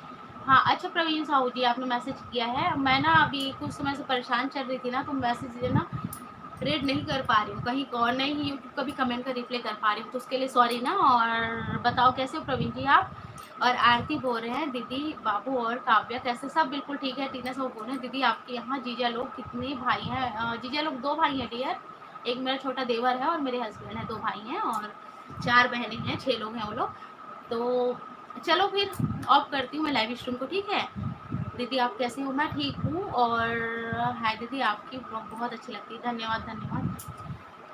हाँ अच्छा प्रवीण साहू जी, आपने मैसेज किया है। मैं ना अभी कुछ समय से परेशान चल रही थी ना, तो मैसेज ना रीड नहीं कर पा रही हूँ, कहीं और नहीं ही यूट्यूब का भी कमेंट का रिप्लाई कर पा रही हूँ, तो उसके लिए सॉरी ना। और बताओ कैसे हो प्रवीण जी आप। और आरती बोल रहे हैं दीदी बाबू और काव्या कैसे, सब बिल्कुल ठीक है। टीना सब बोल रहे हैं दीदी आपके यहाँ जीजा लोग कितने भाई हैं। जीजा लोग 2 भाई हैं डियर, एक मेरा छोटा देवर है और मेरे हस्बैंड है, 2 भाई हैं और 4 बहनें हैं, 6 लोग हैं वो लोग। तो चलो फिर ऑफ करती हूँ मैं लाइव स्ट्रीम को, ठीक है। दीदी आप कैसी हो, मैं ठीक हूँ। और हाय दीदी आपकी ब्लॉग बहुत अच्छी लगती है, धन्यवाद धन्यवाद।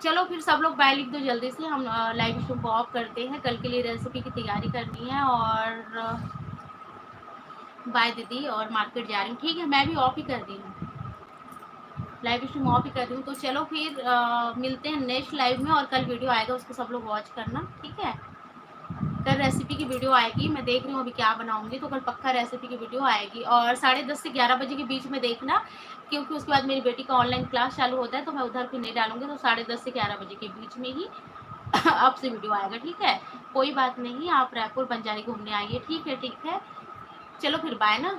चलो फिर सब लोग बाय लिख दो जल्दी से, हम लाइव स्ट्रीम को ऑफ करते हैं, कल के लिए रेसिपी की तैयारी करनी है। और बाय दीदी, और मार्केट जा रही हूँ, ठीक है, मैं भी ऑफ ही कर दी हूँ, लाइव स्ट्रीम ऑफ ही कर रही हूँ। तो चलो फिर मिलते हैं नेक्स्ट लाइव में, और कल वीडियो आएगा उसको सब लोग वॉच करना, ठीक है। कल रेसिपी की वीडियो आएगी, मैं देख रही हूँ अभी क्या बनाऊंगी, तो कल पक्का रेसिपी की वीडियो आएगी। और 10:30 से 11 बजे के बीच में देखना, क्योंकि उसके बाद मेरी बेटी का ऑनलाइन क्लास चालू होता है, तो मैं उधर फिर नहीं डालूंगी, तो 10:30 से 11 बजे के बीच में ही आपसे वीडियो आएगा, ठीक है। कोई बात नहीं, आप रायपुर बंजारी घूमने आइए, ठीक है ठीक है। चलो फिर बाय ना।